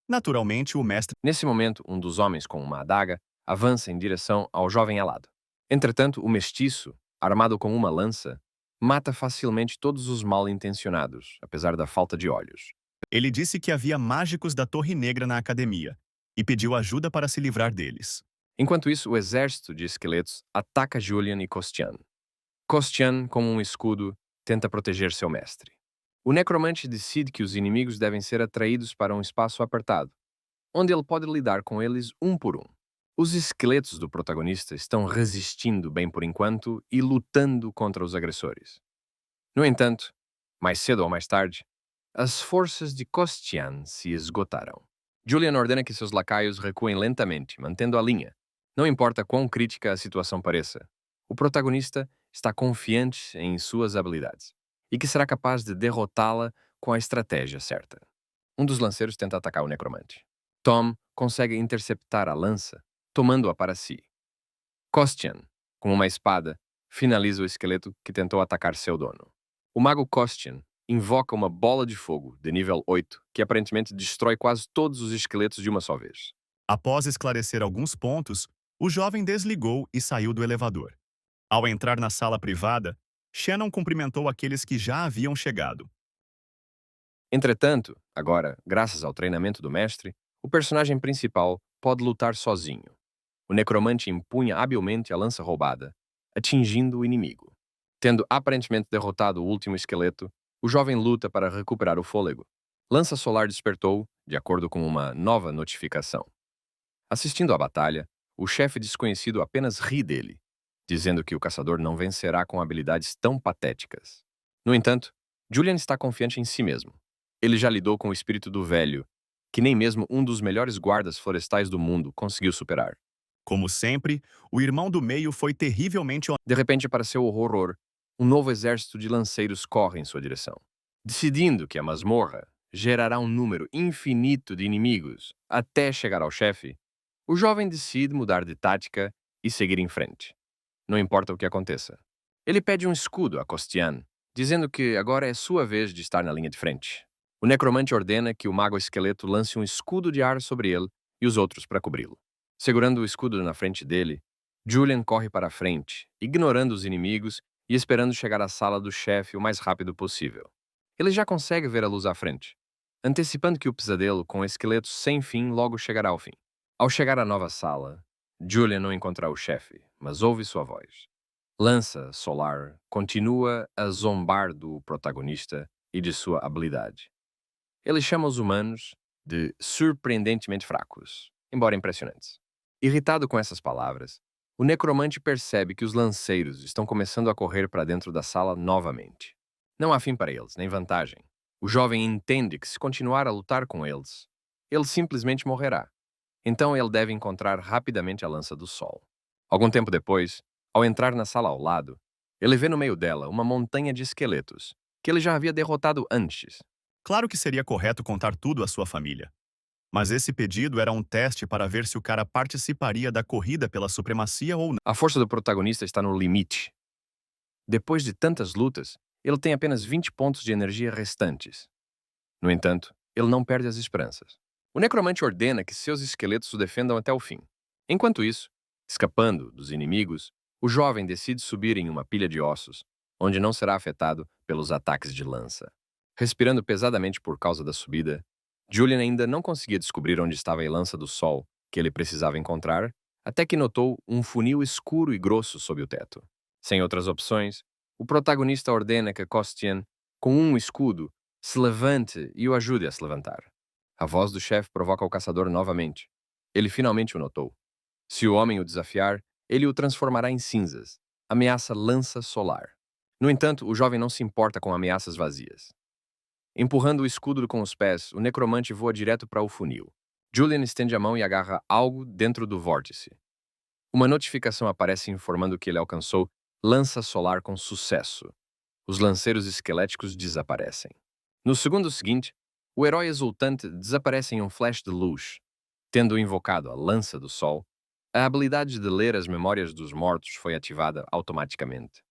Naturalmente, o mestre Nesse momento, um dos homens com uma adaga avança em direção ao jovem alado. Entretanto, o mestiço, armado com uma lança, mata facilmente todos os mal-intencionados, apesar da falta de olhos. ele disse que havia mágicos da Torre Negra na academia e pediu ajuda para se livrar deles. Enquanto isso, o exército de esqueletos ataca Julian e Kostian. Kostian, com um escudo, tenta proteger seu mestre. O necromante decide que os inimigos devem ser atraídos para um espaço apertado, onde ele pode lidar com eles um por um. Os esqueletos do protagonista estão resistindo bem por enquanto e lutando contra os agressores. No entanto, mais cedo ou mais tarde, as forças de Kostian se esgotaram. Julian ordena que seus lacaios recuem lentamente, mantendo a linha. Não importa quão crítica a situação pareça, o protagonista está confiante em suas habilidades e que será capaz de derrotá-la com a estratégia certa. Um dos lanceiros tenta atacar o necromante. Tom consegue interceptar a lança, tomando-a para si. Kostian, com uma espada, finaliza o esqueleto que tentou atacar seu dono. O mago Kostian invoca uma bola de fogo de nível 8 que aparentemente destrói quase todos os esqueletos de uma só vez. Após esclarecer alguns pontos, o jovem desligou e saiu do elevador. Ao entrar na sala privada, Shannon cumprimentou aqueles que já haviam chegado. Entretanto, agora, graças ao treinamento do mestre, o personagem principal pode lutar sozinho. O necromante empunha habilmente a lança roubada, atingindo o inimigo. Tendo aparentemente derrotado o último esqueleto, o jovem luta para recuperar o fôlego. Lança Solar despertou, de acordo com uma nova notificação. Assistindo à batalha, o chefe desconhecido apenas ri dele. dizendo que o caçador não vencerá com habilidades tão patéticas. No entanto, Julian está confiante em si mesmo. Ele já lidou com o espírito do velho, que nem mesmo um dos melhores guardas florestais do mundo conseguiu superar. Como sempre, o irmão do meio foi terrivelmente De repente, para seu horror, um novo exército de lanceiros corre em sua direção. Decidindo que a masmorra gerará um número infinito de inimigos até chegar ao chefe, o jovem decide mudar de tática e seguir em frente. Não importa o que aconteça. Ele pede um escudo a Costian, dizendo que agora é sua vez de estar na linha de frente. O necromante ordena que o mago esqueleto lance um escudo de ar sobre ele e os outros para cobri-lo. Segurando o escudo na frente dele, Julian corre para a frente, ignorando os inimigos e esperando chegar à sala do chefe o mais rápido possível. Ele já consegue ver a luz à frente, antecipando que o pesadelo com esqueletos sem fim logo chegará ao fim. Ao chegar à nova sala, Julian não encontra o chefe, mas ouve sua voz. Lança Solar continua a zombar do protagonista e de sua habilidade. Ele chama os humanos de surpreendentemente fracos, embora impressionantes. Irritado com essas palavras, o necromante percebe que os lanceiros estão começando a correr para dentro da sala novamente. Não há fim para eles, nem vantagem. O jovem entende que se continuar a lutar com eles, ele simplesmente morrerá. Então ele deve encontrar rapidamente a lança do sol. Algum tempo depois, ao entrar na sala ao lado, ele vê no meio dela uma montanha de esqueletos, que ele já havia derrotado antes. Claro que seria correto contar tudo à sua família. Mas esse pedido era um teste para ver se o cara participaria da corrida pela supremacia ou não. A força do protagonista está no limite. Depois de tantas lutas, ele tem apenas 20 pontos de energia restantes. No entanto, ele não perde as esperanças. O necromante ordena que seus esqueletos o defendam até o fim. Enquanto isso, escapando dos inimigos, o jovem decide subir em uma pilha de ossos, onde não será afetado pelos ataques de lança. Respirando pesadamente por causa da subida, Julian ainda não conseguia descobrir onde estava a lança do sol que ele precisava encontrar, até que notou um funil escuro e grosso sob o teto. Sem outras opções, o protagonista ordena que Costian, com um escudo, se levante e o ajude a se levantar. A voz do chefe provoca o caçador novamente. Ele finalmente o notou. Se o homem o desafiar, ele o transformará em cinzas. Ameaça lança solar. No entanto, o jovem não se importa com ameaças vazias. Empurrando o escudo com os pés, o necromante voa direto para o funil. Julian estende a mão e agarra algo dentro do vórtice. Uma notificação aparece informando que ele alcançou lança solar com sucesso. Os lanceiros esqueléticos desaparecem. No segundo seguinte, o herói exultante desaparece em um flash de luz. Tendo invocado a lança do sol, a habilidade de ler as memórias dos mortos foi ativada automaticamente.